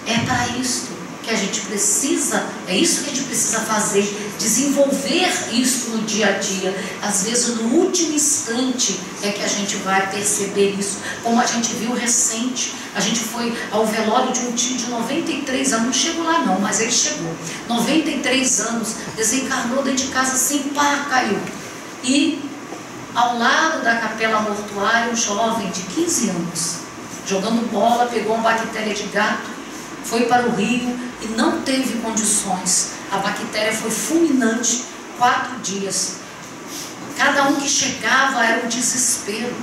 É para isto que a gente precisa, é isso que a gente precisa fazer, desenvolver isso no dia a dia. Às vezes no último instante é que a gente vai perceber isso, como a gente viu recente. A gente foi ao velório de um tio de 93 anos, não chegou lá não, mas ele chegou, 93 anos, desencarnou dentro de casa assim, pá, caiu. E ao lado da capela mortuária, um jovem de 15 anos, jogando bola, pegou uma bactéria de gato, foi para o rio e não teve condições. A bactéria foi fulminante, 4 dias. Cada um que chegava era um desespero.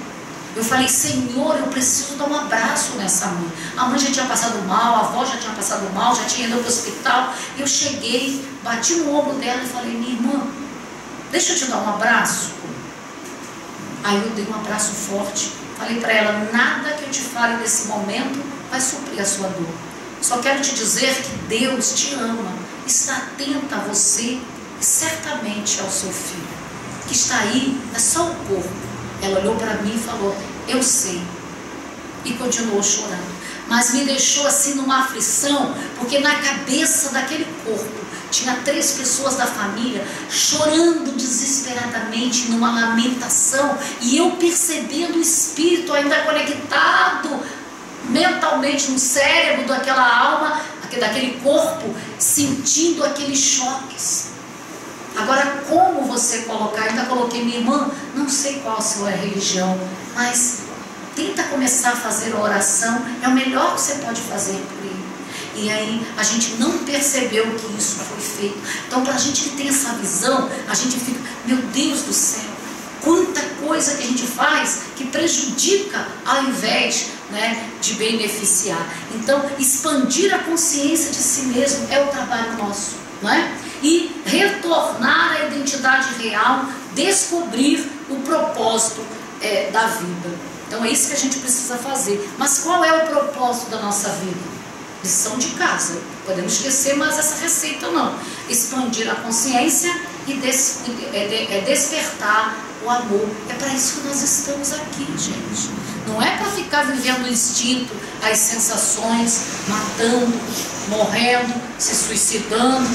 Eu falei, Senhor, eu preciso dar um abraço nessa mãe. A mãe já tinha passado mal, a avó já tinha passado mal, já tinha ido para o hospital. Eu cheguei, bati no ombro dela e falei, minha irmã, deixa eu te dar um abraço. Aí eu dei um abraço forte. Falei para ela, nada que eu te fale nesse momento vai suprir a sua dor. Só quero te dizer que Deus te ama, está atenta a você e certamente ao seu filho, que está aí, é só o corpo. Ela olhou para mim e falou, eu sei. E continuou chorando. Mas me deixou assim numa aflição, porque na cabeça daquele corpo tinha 3 pessoas da família chorando desesperadamente numa lamentação, e eu percebendo o espírito ainda conectado mentalmente no cérebro daquela alma, daquele corpo, sentindo aqueles choques. Agora, como você colocar? Ainda coloquei, minha irmã, não sei qual a sua religião, mas tenta começar a fazer a oração, é o melhor que você pode fazer por ele. E aí a gente não percebeu que isso foi feito. Então, para a gente que tem essa visão, a gente fica, meu Deus do céu, quanta coisa que a gente faz que prejudica ao invés, né, de beneficiar. Então, expandir a consciência de si mesmo é o trabalho nosso, não é? E retornar à identidade real, descobrir o propósito da vida. Então é isso que a gente precisa fazer. Mas qual é o propósito da nossa vida? Lição de casa. Podemos esquecer mais essa receita não. Expandir a consciência e despertar o amor. É para isso que nós estamos aqui, gente. Não é para ficar vivendo o instinto, as sensações, matando, morrendo, se suicidando,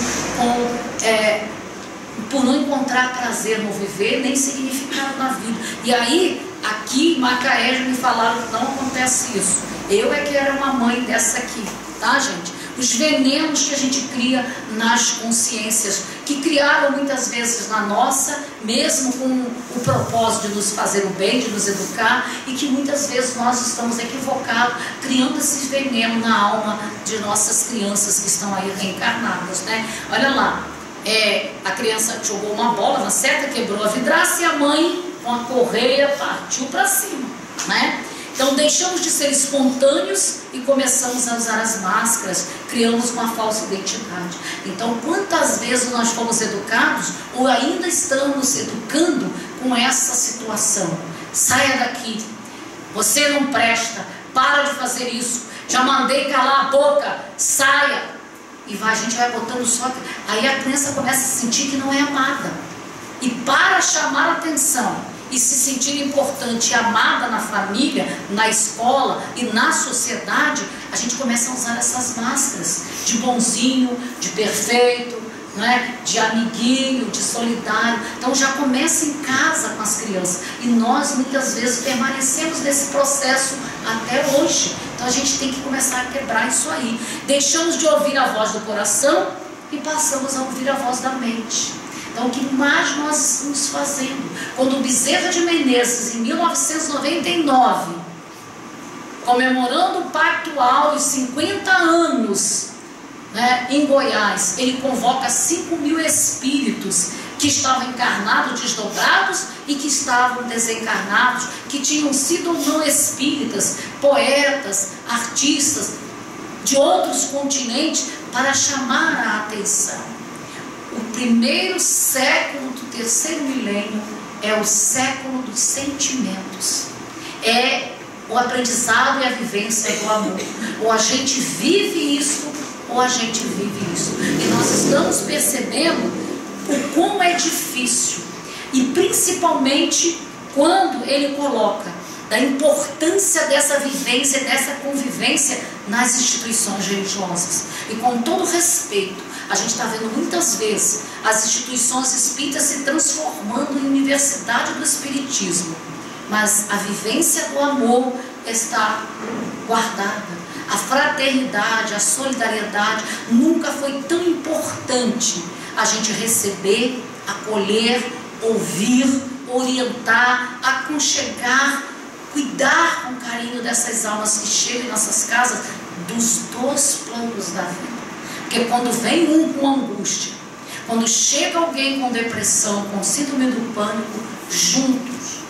por não encontrar prazer no viver, nem significado na vida. E aí, aqui em Macaé, já me falaram que não acontece isso. Eu é que era uma mãe dessa aqui, tá, gente? Os venenos que a gente cria nas consciências, que criaram muitas vezes na nossa, mesmo com o propósito de nos fazer o bem, de nos educar, e que muitas vezes nós estamos equivocados, criando esses venenos na alma de nossas crianças que estão aí reencarnadas, né? Olha lá, a criança jogou uma bola na seta, quebrou a vidraça e a mãe, com a correia, partiu para cima, né? Então deixamos de ser espontâneos e começamos a usar as máscaras, criamos uma falsa identidade. Então quantas vezes nós fomos educados ou ainda estamos educando com essa situação? Saia daqui, você não presta, para de fazer isso, já mandei calar a boca, saia. E a gente vai botando só, aí a criança começa a sentir que não é amada. E para chamar a atenção e se sentir importante e amada na família, na escola e na sociedade, a gente começa a usar essas máscaras de bonzinho, de perfeito, né? De amiguinho, de solidário. Então já começa em casa com as crianças. E nós muitas vezes permanecemos nesse processo até hoje. Então a gente tem que começar a quebrar isso aí. Deixamos de ouvir a voz do coração e passamos a ouvir a voz da mente. Então, o que mais nós estamos fazendo? Quando o Bezerra de Menezes, em 1999, comemorando o Pactual e 50 anos, né, em Goiás, ele convoca 5.000 espíritos que estavam encarnados, desdobrados e que estavam desencarnados, que tinham sido ou não espíritas, poetas, artistas de outros continentes, para chamar a atenção. O primeiro século do terceiro milênio é o século dos sentimentos. É o aprendizado e a vivência do amor. Ou a gente vive isso, ou a gente vive isso. E nós estamos percebendo o como é difícil. E principalmente quando ele coloca da importância dessa vivência, dessa convivência nas instituições religiosas. E com todo respeito, a gente está vendo muitas vezes as instituições espíritas se transformando em universidade do espiritismo. Mas a vivência do amor está guardada. A fraternidade, a solidariedade, nunca foi tão importante a gente receber, acolher, ouvir, orientar, aconchegar, cuidar com carinho dessas almas que chegam em nossas casas, dos dois planos da vida. Porque quando vem um com angústia, quando chega alguém com depressão, com síndrome do pânico, juntos,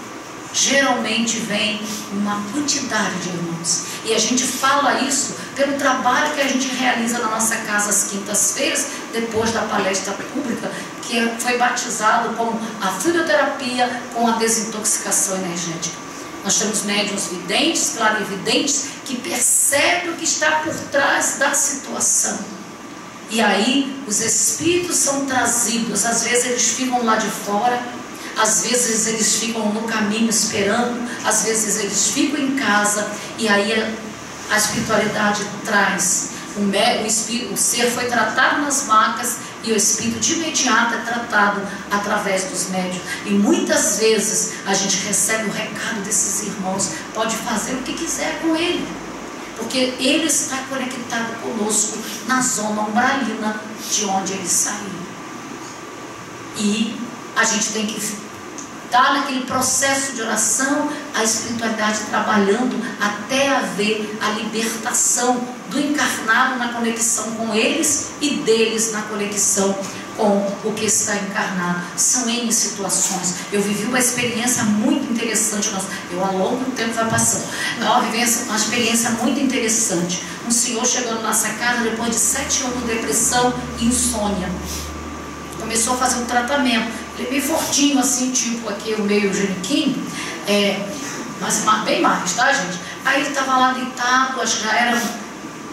geralmente vem uma quantidade de irmãos. E a gente fala isso pelo trabalho que a gente realiza na nossa casa às quintas-feiras, depois da palestra pública, que foi batizado como a fluidoterapia com a desintoxicação energética. Nós temos médiuns videntes, clarividentes, que percebem o que está por trás da situação. E aí os espíritos são trazidos, às vezes eles ficam lá de fora, às vezes eles ficam no caminho esperando, às vezes eles ficam em casa, e aí a espiritualidade traz. O ser foi tratado nas macas e o espírito de imediato é tratado através dos médiuns. E muitas vezes a gente recebe o recado desses irmãos, pode fazer o que quiser com ele, porque ele está conectado conosco na zona umbralina de onde ele saiu. E a gente tem que estar naquele processo de oração, a espiritualidade trabalhando até haver a libertação do encarnado na conexão com eles e deles na conexão com o que está encarnado. São N situações. Eu vivi uma experiência muito interessante. Eu, ao longo do tempo vai passando. Uma experiência muito interessante. Um senhor chegando na nossa casa depois de 7 anos de depressão e insônia. Começou a fazer um tratamento. Ele é bem fortinho, assim, tipo aqui o meio geniquinho, mas bem mais, tá, gente? Aí ele estava lá deitado, acho que já eram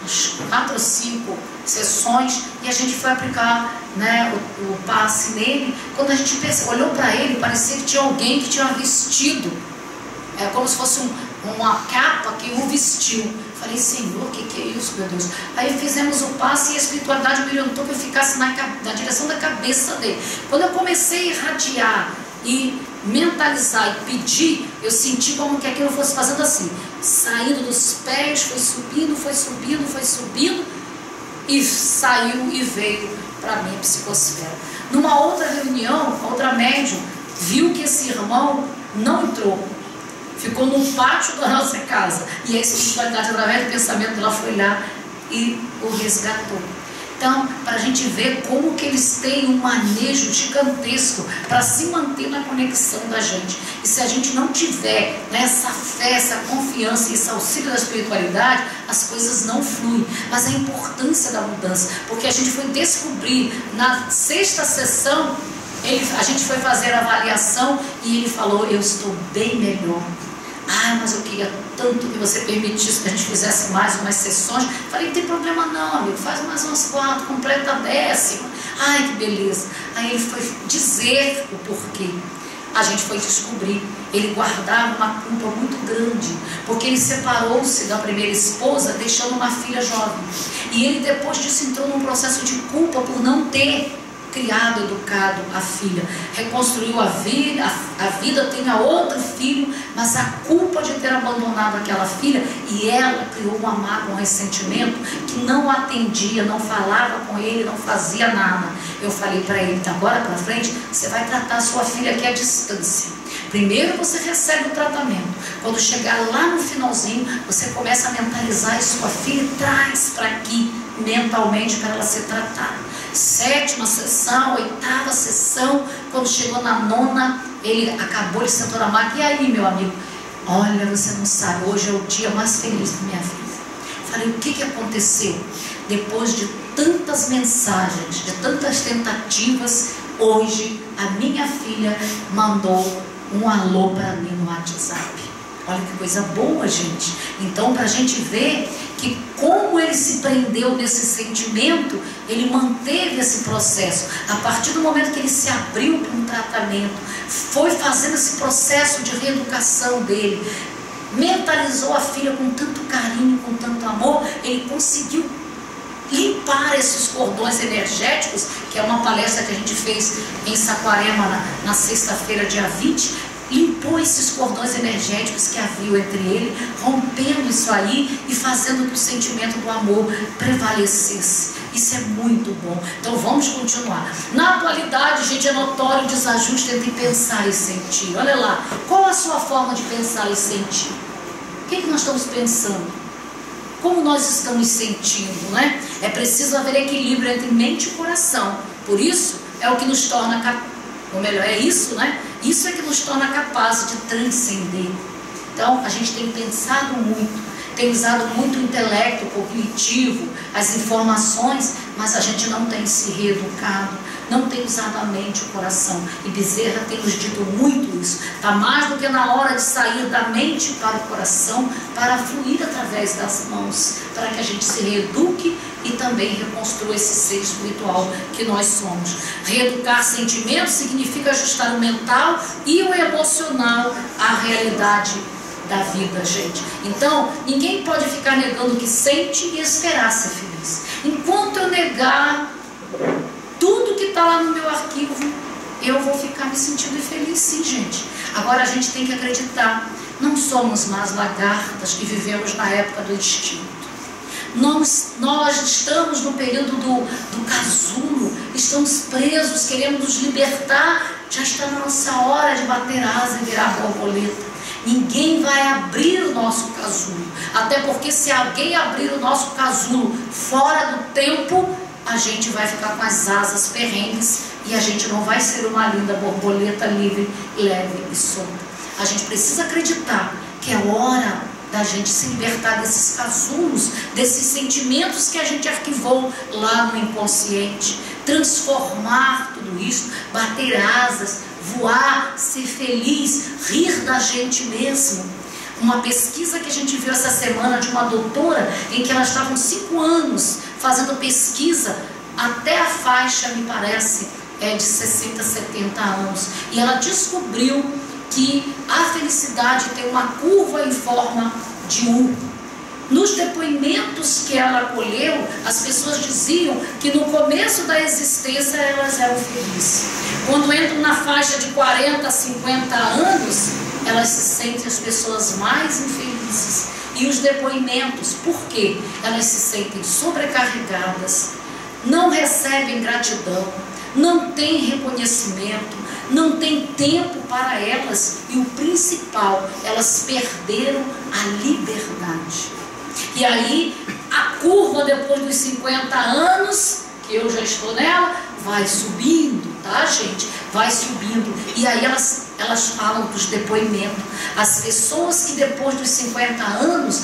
umas 4 ou 5 sessões, e a gente foi aplicar, né, o passe nele. Quando a gente olhou para ele, parecia que tinha alguém que tinha vestido, como se fosse uma capa que o vestiu. Falei, Senhor, o que é isso, meu Deus? Aí fizemos o passe e a espiritualidade me orientou que eu ficasse na direção da cabeça dele. Quando eu comecei a irradiar e mentalizar e pedir, eu senti como que aquilo fosse fazendo assim, saindo dos pés, foi subindo, foi subindo, foi subindo, e saiu e veio para a minha psicosfera. Numa outra reunião, outra médium viu que esse irmão não entrou, ficou no pátio da nossa casa, e a espiritualidade, através do pensamento dela, foi lá e o resgatou. Então, para a gente ver como que eles têm um manejo gigantesco para se manter na conexão da gente. E se a gente não tiver, né, essa fé, essa confiança e esse auxílio da espiritualidade, as coisas não fluem. Mas a importância da mudança, porque a gente foi descobrir na 6ª sessão, a gente foi fazer a avaliação e ele falou, eu estou bem melhor. Ah, mas eu queria tanto que você permitisse que a gente fizesse mais umas sessões. Falei, não tem problema não, amigo, faz mais umas 4, completa a 10ª. Ai, que beleza. Aí ele foi dizer o porquê. A gente foi descobrir. Ele guardava uma culpa muito grande, porque ele separou-se da primeira esposa, deixando uma filha jovem. E ele depois disso entrou num processo de culpa por não ter criado, educado a filha, reconstruiu a vida, tem a outro filho, mas a culpa de ter abandonado aquela filha, e ela criou uma mágoa, um ressentimento, que não atendia, não falava com ele, não fazia nada. Eu falei para ele, então agora para frente, você vai tratar a sua filha aqui à distância. Primeiro você recebe o tratamento, quando chegar lá no finalzinho, você começa a mentalizar a sua filha e traz para aqui, mentalmente, para ela ser tratada. 7ª sessão, 8ª sessão, quando chegou na 9ª, ele acabou, ele sentou na maca. E aí, meu amigo, olha, você não sabe, hoje é o dia mais feliz da minha vida. Falei, o que aconteceu? Depois de tantas mensagens, de tantas tentativas, hoje a minha filha mandou um alô para mim no WhatsApp. Olha que coisa boa, gente. Então, para a gente ver que como ele se prendeu nesse sentimento, ele manteve esse processo. A partir do momento que ele se abriu para um tratamento, foi fazendo esse processo de reeducação dele, mentalizou a filha com tanto carinho, com tanto amor, ele conseguiu limpar esses cordões energéticos, que é uma palestra que a gente fez em Saquarema na sexta-feira, dia 20, limpou esses cordões energéticos que haviam entre ele, rompendo isso aí e fazendo que o sentimento do amor prevalecesse. Isso é muito bom. Então vamos continuar. Na atualidade, gente, é notório o desajuste entre pensar e sentir. Olha lá, qual a sua forma de pensar e sentir? O que nós estamos pensando? Como nós estamos sentindo, né? É preciso haver equilíbrio entre mente e coração. Por isso, é o que nos torna, ou melhor, é isso, né? Isso é que nos torna capazes de transcender. Então, a gente tem pensado muito, tem usado muito o intelecto cognitivo, as informações, mas a gente não tem se reeducado, não tem usado a mente e o coração. E Bezerra tem nos dito muito isso. Está mais do que na hora de sair da mente para o coração, para fluir através das mãos, para que a gente se reeduque e também reconstrua esse ser espiritual que nós somos. Reeducar sentimentos significa ajustar o mental e o emocional à realidade da vida, gente. Então, ninguém pode ficar negando o que sente e esperar ser feliz. Enquanto eu negar tudo que está lá no meu arquivo, eu vou ficar me sentindo infeliz, sim, gente. Agora a gente tem que acreditar, não somos mais lagartas que vivemos na época do instinto. Nós estamos no período do casulo, estamos presos, queremos nos libertar, já está na nossa hora de bater asa e virar borboleta. Ninguém vai abrir o nosso casulo, até porque se alguém abrir o nosso casulo fora do tempo, a gente vai ficar com as asas perrengues e a gente não vai ser uma linda borboleta livre, leve e solta. A gente precisa acreditar que é hora da gente se libertar desses casulos, desses sentimentos que a gente arquivou lá no inconsciente, transformar tudo isso, bater asas, voar, ser feliz, rir da gente mesmo. Uma pesquisa que a gente viu essa semana de uma doutora, em que elas estavam 5 anos fazendo pesquisa até a faixa, me parece, de 60, 70 anos. E ela descobriu que a felicidade tem uma curva em forma de U. Nos depoimentos que ela colheu, as pessoas diziam que no começo da existência elas eram felizes. Quando entram na faixa de 40, 50 anos, elas se sentem as pessoas mais infelizes. E os depoimentos, por quê? Elas se sentem sobrecarregadas, não recebem gratidão, não têm reconhecimento, não tem tempo para elas e o principal, elas perderam a liberdade. E aí a curva depois dos 50 anos, que eu já estou nela, vai subindo, tá, gente? Vai subindo. E aí elas falam dos depoimentos. As pessoas que depois dos 50 anos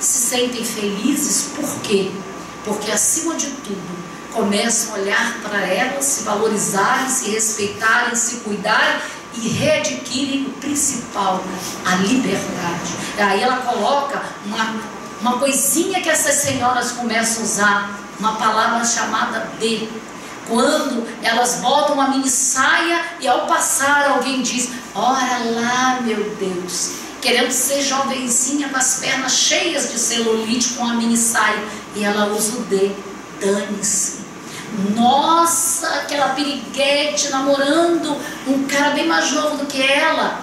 se sentem felizes, por quê? Porque acima de tudo começam a olhar para elas, se valorizarem, se respeitarem, se cuidarem e readquirem o principal, a liberdade. Aí ela coloca uma coisinha que essas senhoras começam a usar, uma palavra chamada B. Quando elas botam uma mini saia e ao passar alguém diz: ora lá, meu Deus, querendo ser jovenzinha com as pernas cheias de celulite com a mini saia, e ela usa o D, dane-se. Nossa, aquela piriguete namorando um cara bem mais novo do que ela,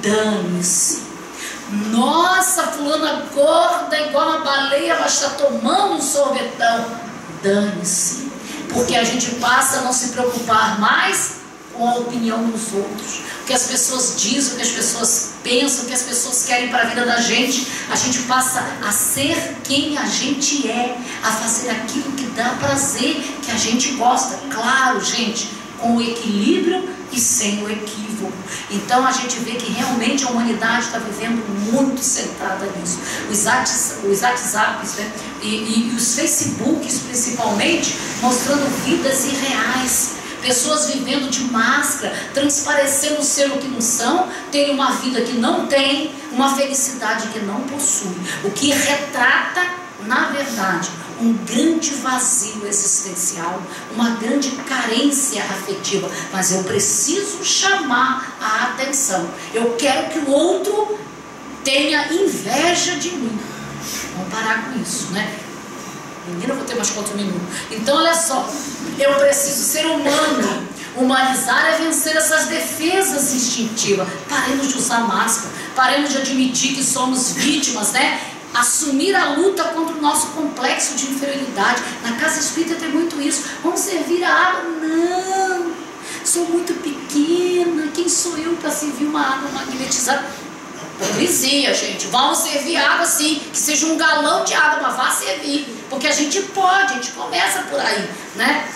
dane-se. Nossa, fulana gorda igual uma baleia, ela está tomando um sorvetão, dane-se. Porque a gente passa a não se preocupar mais com a opinião dos outros, o que as pessoas dizem, o que as pessoas pensam, o que as pessoas querem para a vida da gente. A gente passa a ser quem a gente é, a fazer aquilo que dá prazer, que a gente gosta, claro, gente, com o equilíbrio e sem o equívoco. Então a gente vê que realmente a humanidade está vivendo muito centrada nisso. Os WhatsApps, né? e os Facebooks principalmente, mostrando vidas irreais, pessoas vivendo de máscara, transparecendo ser o que não são, terem uma vida que não tem, uma felicidade que não possui, o que retrata, na verdade, um grande vazio existencial, uma grande carência afetiva. Mas eu preciso chamar a atenção, eu quero que o outro tenha inveja de mim. Vamos parar com isso, né? Menina, eu vou ter mais 4 minutos. Então, olha só, eu preciso ser humano. Humanizar é vencer essas defesas instintivas. Paremos de usar máscara, paremos de admitir que somos vítimas, né? Assumir a luta contra o nosso complexo de inferioridade. Na casa espírita tem muito isso. Vamos servir a água? Não, sou muito pequena. Quem sou eu para servir uma água magnetizada? Hipocrisia, gente. Vamos servir água sim, que seja um galão de água, mas vá servir, porque a gente pode, a gente começa por aí, né?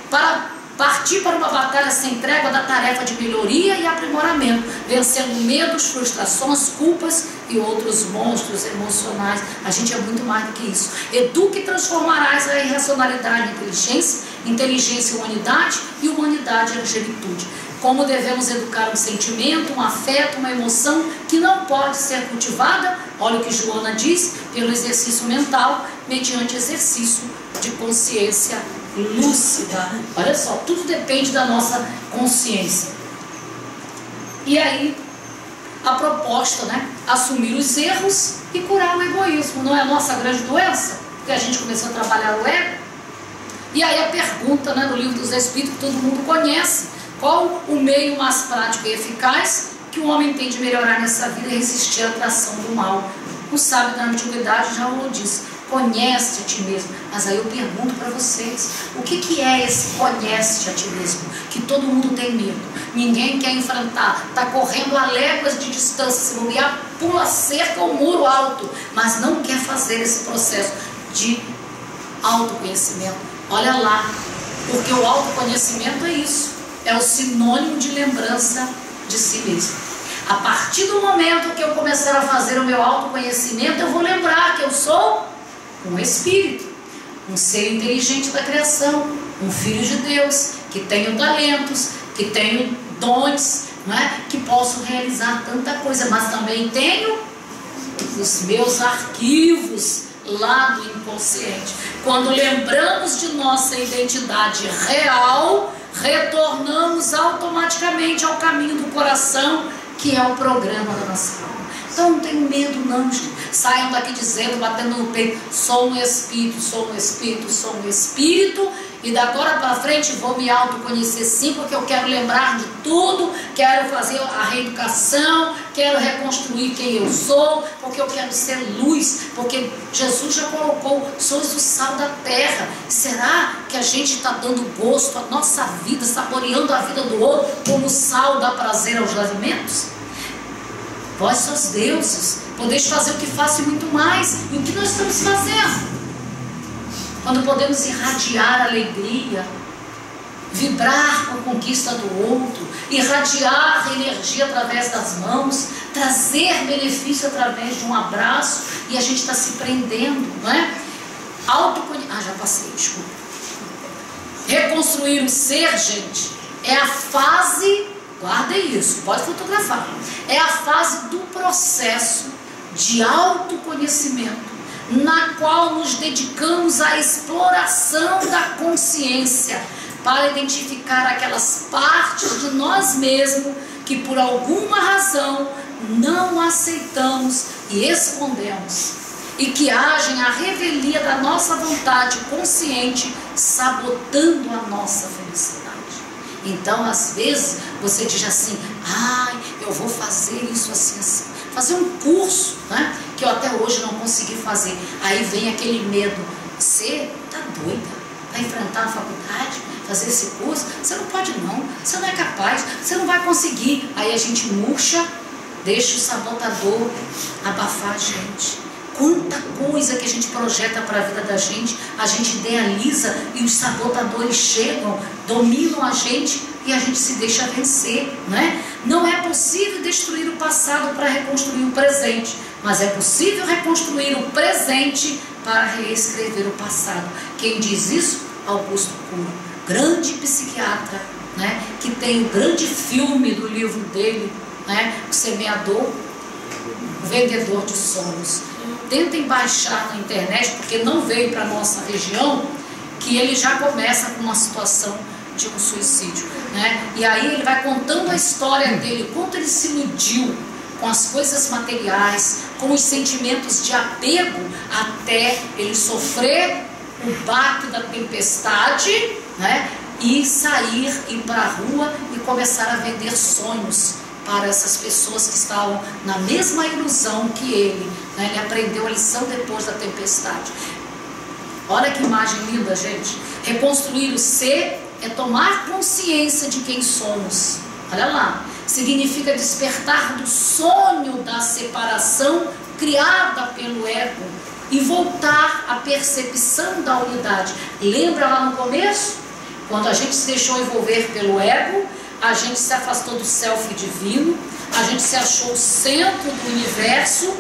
Para partir para uma batalha sem trégua da tarefa de melhoria e aprimoramento, vencendo medos, frustrações, culpas e outros monstros emocionais. A gente é muito mais do que isso. Eduque e transformarás a irracionalidade em inteligência, inteligência em humanidade e humanidade em angelitude. Como devemos educar um sentimento, um afeto, uma emoção que não pode ser cultivada, olha o que Joana diz, pelo exercício mental, mediante exercício de consciência lúcida. Olha só, tudo depende da nossa consciência. E aí, a proposta, né? Assumir os erros e curar o egoísmo. Não é a nossa grande doença? Porque a gente começou a trabalhar o ego. E aí a pergunta, né, no Livro dos Espíritos, que todo mundo conhece: qual o meio mais prático e eficaz que o homem tem de melhorar nessa vida e resistir à atração do mal? O sábio da antiguidade já o disse: conhece a ti mesmo. Mas aí eu pergunto para vocês, o que é esse conhece a ti mesmo? Que todo mundo tem medo, ninguém quer enfrentar, está correndo a léguas de distância, se bobear, pula cerca ou muro alto, mas não quer fazer esse processo de autoconhecimento. Olha lá, porque o autoconhecimento é isso, é o sinônimo de lembrança de si mesmo. A partir do momento que eu começar a fazer o meu autoconhecimento, eu vou lembrar que eu sou um espírito, um ser inteligente da criação, um filho de Deus, que tenho talentos, que tenho dons, né, que posso realizar tanta coisa, mas também tenho os meus arquivos lá do inconsciente. Quando lembramos de nossa identidade real, retornamos automaticamente ao caminho do coração, que é o programa da nossa alma. Então não tenho medo não, gente. Saiam daqui dizendo, batendo no peito: sou um espírito, sou um espírito, sou um espírito, e da agora para frente vou me autoconhecer sim, porque eu quero lembrar de tudo, quero fazer a reeducação, quero reconstruir quem eu sou, porque eu quero ser luz, porque Jesus já colocou: sois o sal da terra. Será que a gente está dando gosto à nossa vida, saboreando a vida do outro, como o sal dá prazer aos alimentos? Vós sois deuses, podeis fazer o que faço e muito mais. E o que nós estamos fazendo? Quando podemos irradiar alegria, vibrar com a conquista do outro, irradiar energia através das mãos, trazer benefício através de um abraço, e a gente está se prendendo, não é? Já passei, desculpa. Reconstruir o ser, gente, é a fase, guardem isso, pode fotografar, é a fase do processo de autoconhecimento, na qual nos dedicamos à exploração da consciência, para identificar aquelas partes de nós mesmos que por alguma razão não aceitamos e escondemos, e que agem à revelia da nossa vontade consciente, sabotando a nossa felicidade. Então, às vezes, você diz assim: ai, eu vou fazer isso assim, assim. Fazer um curso, né, que eu até hoje não consegui fazer. Aí vem aquele medo: você está doida para enfrentar a faculdade, fazer esse curso? Você não pode não, você não é capaz, você não vai conseguir. Aí a gente murcha, deixa o sabotador abafar a gente. Quanta coisa que a gente projeta para a vida da gente, a gente idealiza e os sabotadores chegam, dominam a gente e a gente se deixa vencer, né? Não é possível destruir o passado para reconstruir o presente, mas é possível reconstruir o presente para reescrever o passado. Quem diz isso? Augusto Cury. grande psiquiatra, né, que tem o grande filme do livro dele, né, O Semeador, o Vendedor de Sonhos. Tentem baixar na internet, porque não veio para a nossa região, que ele já começa com uma situação de um suicídio, né? E aí ele vai contando a história dele, quanto ele se iludiu com as coisas materiais, com os sentimentos de apego, até ele sofrer o baque da tempestade, né? E sair, ir para a rua e começar a vender sonhos para essas pessoas que estavam na mesma ilusão que ele, né? Ele aprendeu a lição depois da tempestade. Olha que imagem linda, gente. Reconstruir o ser é tomar consciência de quem somos. Olha lá. Significa despertar do sonho da separação criada pelo ego e voltar à percepção da unidade. Lembra lá no começo? Quando a gente se deixou envolver pelo ego, a gente se afastou do self divino, a gente se achou o centro do universo,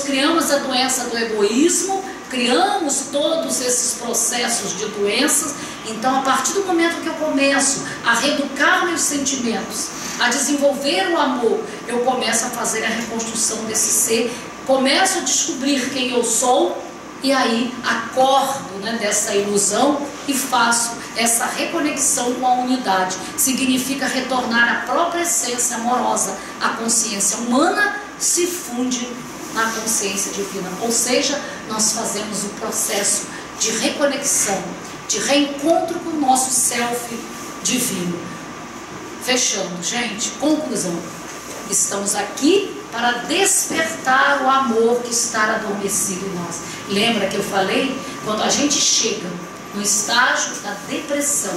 criamos a doença do egoísmo, criamos todos esses processos de doenças. Então, a partir do momento que eu começo a reeducar meus sentimentos, a desenvolver o amor, eu começo a fazer a reconstrução desse ser, começo a descobrir quem eu sou, e aí acordo, né, dessa ilusão e faço essa reconexão com a unidade. Significa retornar à própria essência amorosa. A consciência humana se funde na consciência divina, ou seja, nós fazemos o processo de reconexão, de reencontro com o nosso self divino. Fechando, gente, conclusão. Estamos aqui para despertar o amor que está adormecido em nós. Lembra que eu falei? Quando a gente chega no estágio da depressão,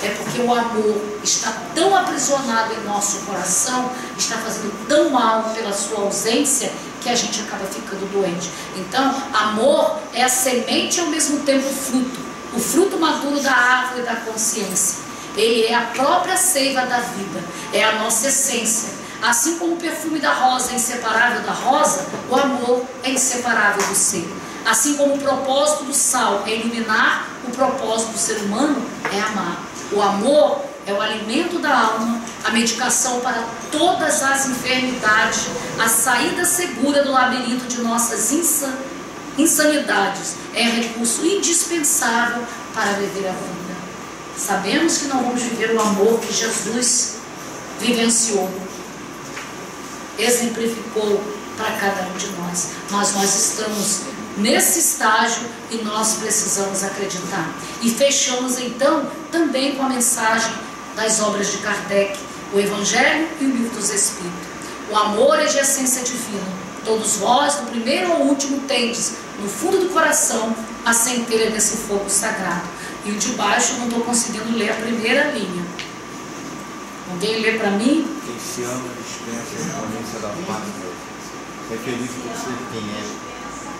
é porque o amor está tão aprisionado em nosso coração, está fazendo tão mal pela sua ausência, que a gente acaba ficando doente. Então, amor é a semente e ao mesmo tempo o fruto. O fruto maduro da árvore da consciência. Ele é a própria seiva da vida, é a nossa essência. Assim como o perfume da rosa é inseparável da rosa, o amor é inseparável do ser. Assim como o propósito do sal é iluminar, o propósito do ser humano é amar. O amor é o alimento da alma, a medicação para todas as enfermidades, a saída segura do labirinto de nossas insanidades. É recurso indispensável para viver a vida. Sabemos que não vamos viver o amor que Jesus vivenciou, exemplificou para cada um de nós, mas nós estamos nesse estágio e nós precisamos acreditar. E fechamos então também com a mensagem das obras de Kardec, o Evangelho e o Livro dos Espíritos. O amor é de essência divina. Todos vós, do primeiro ao último, tendes no fundo do coração a centelha desse fogo sagrado. E o de baixo eu não estou conseguindo ler a primeira linha. Alguém lê para mim? Quem se ama dispensa a imponência da pátria. É feliz por ser quem é.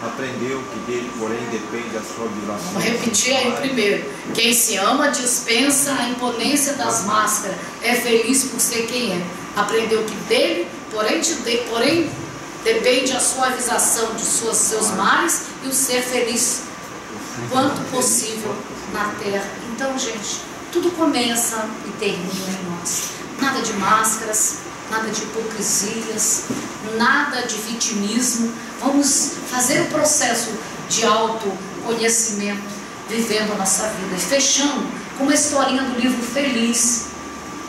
Aprendeu que dele, porém, depende a sua vibração. Vamos repetir aí o primeiro. Quem se ama dispensa a imponência das máscaras. É feliz por ser quem é. Aprendeu que dele, porém, depende a suavização de seus males e o ser feliz quanto possível na terra. Então, gente, tudo começa e termina em nós. Nada de máscaras, nada de hipocrisias, nada de vitimismo. Vamos fazer o processo de autoconhecimento, vivendo a nossa vida. E fechando com uma historinha do livro Feliz.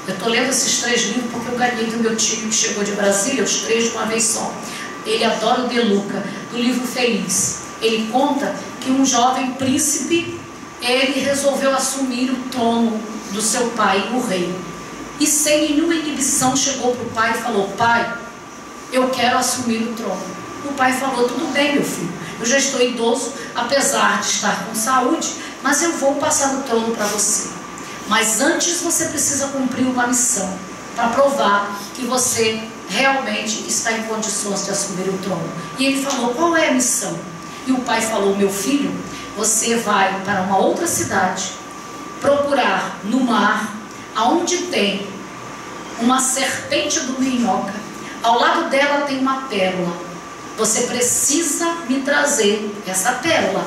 Eu estou lendo esses 3 livros porque eu ganhei do meu tio que chegou de Brasília, os 3 de uma vez só. Ele adora o De Luca, do livro Feliz. Ele conta que um jovem príncipe, ele resolveu assumir o trono do seu pai, o rei. E sem nenhuma inibição chegou para o pai e falou: pai, eu quero assumir o trono. O pai falou: tudo bem, meu filho, eu já estou idoso, apesar de estar com saúde, mas eu vou passar o trono para você. Mas antes você precisa cumprir uma missão, para provar que você realmente está em condições de assumir o trono. E ele falou: qual é a missão? E o pai falou: meu filho, você vai para uma outra cidade, procurar no mar, aonde tem uma serpente do minhoca, ao lado dela tem uma pérola. Você precisa me trazer essa pérola.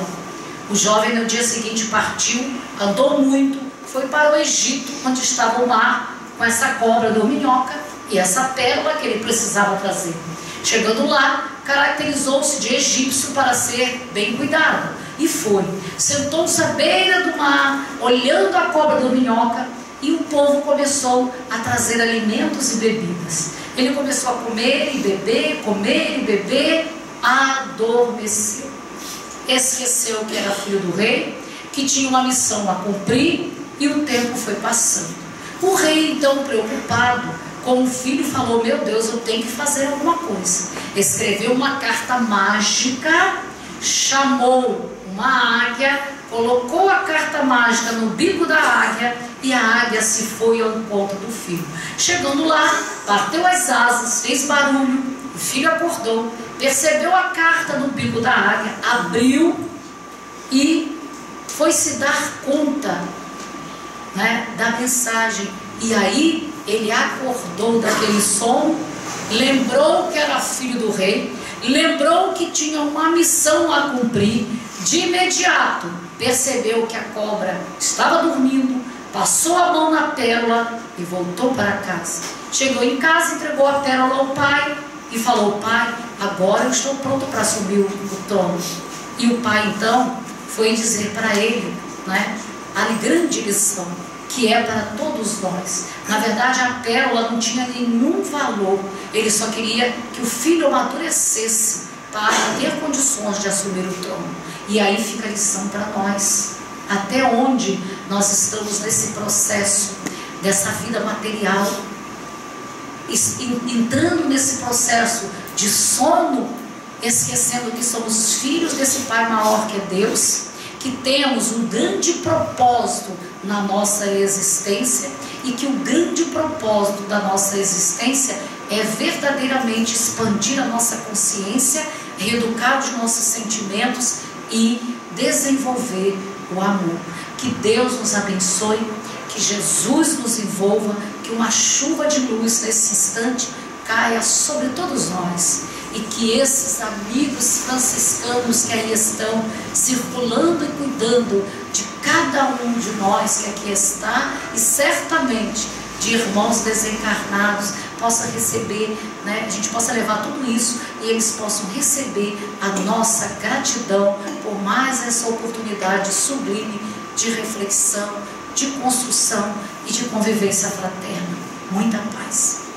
O jovem no dia seguinte partiu, andou muito, foi para o Egito, onde estava o mar, com essa cobra dorminhoca e essa pérola que ele precisava trazer. Chegando lá, caracterizou-se de egípcio para ser bem cuidado. E foi. Sentou-se à beira do mar, olhando a cobra dorminhoca, e o povo começou a trazer alimentos e bebidas. Ele começou a comer e beber, adormeceu. Esqueceu que era filho do rei, que tinha uma missão a cumprir, e o tempo foi passando. O rei, então, preocupado com o filho, falou: meu Deus, eu tenho que fazer alguma coisa. Escreveu uma carta mágica, chamou uma águia, colocou a carta mágica no bico da águia, e a águia se foi ao encontro do filho. Chegando lá, bateu as asas, fez barulho, o filho acordou, percebeu a carta no bico da águia, abriu e foi se dar conta, né, da mensagem. E aí ele acordou daquele sono, lembrou que era filho do rei, lembrou que tinha uma missão a cumprir. De imediato percebeu que a cobra estava dormindo, passou a mão na pérola e voltou para casa. Chegou em casa, entregou a pérola ao pai e falou: pai, agora eu estou pronto para assumir o trono. E o pai então foi dizer para ele, né, a grande lição, que é para todos nós. Na verdade, a pérola não tinha nenhum valor, ele só queria que o filho amadurecesse para ter condições de assumir o trono. E aí fica a lição para nós: até onde nós estamos nesse processo dessa vida material, entrando nesse processo de sono, esquecendo que somos filhos desse Pai maior que é Deus, que temos um grande propósito na nossa existência, e que o grande propósito da nossa existência é verdadeiramente expandir a nossa consciência, reeducar os nossos sentimentos e desenvolver o amor. Que Deus nos abençoe, que Jesus nos envolva, que uma chuva de luz nesse instante caia sobre todos nós, e que esses amigos franciscanos que aí estão circulando e cuidando de cada um de nós que aqui está, e certamente de irmãos desencarnados, possa receber, né, a gente possa levar tudo isso e eles possam receber a nossa gratidão por mais essa oportunidade sublime de reflexão, de construção e de convivência fraterna. Muita paz.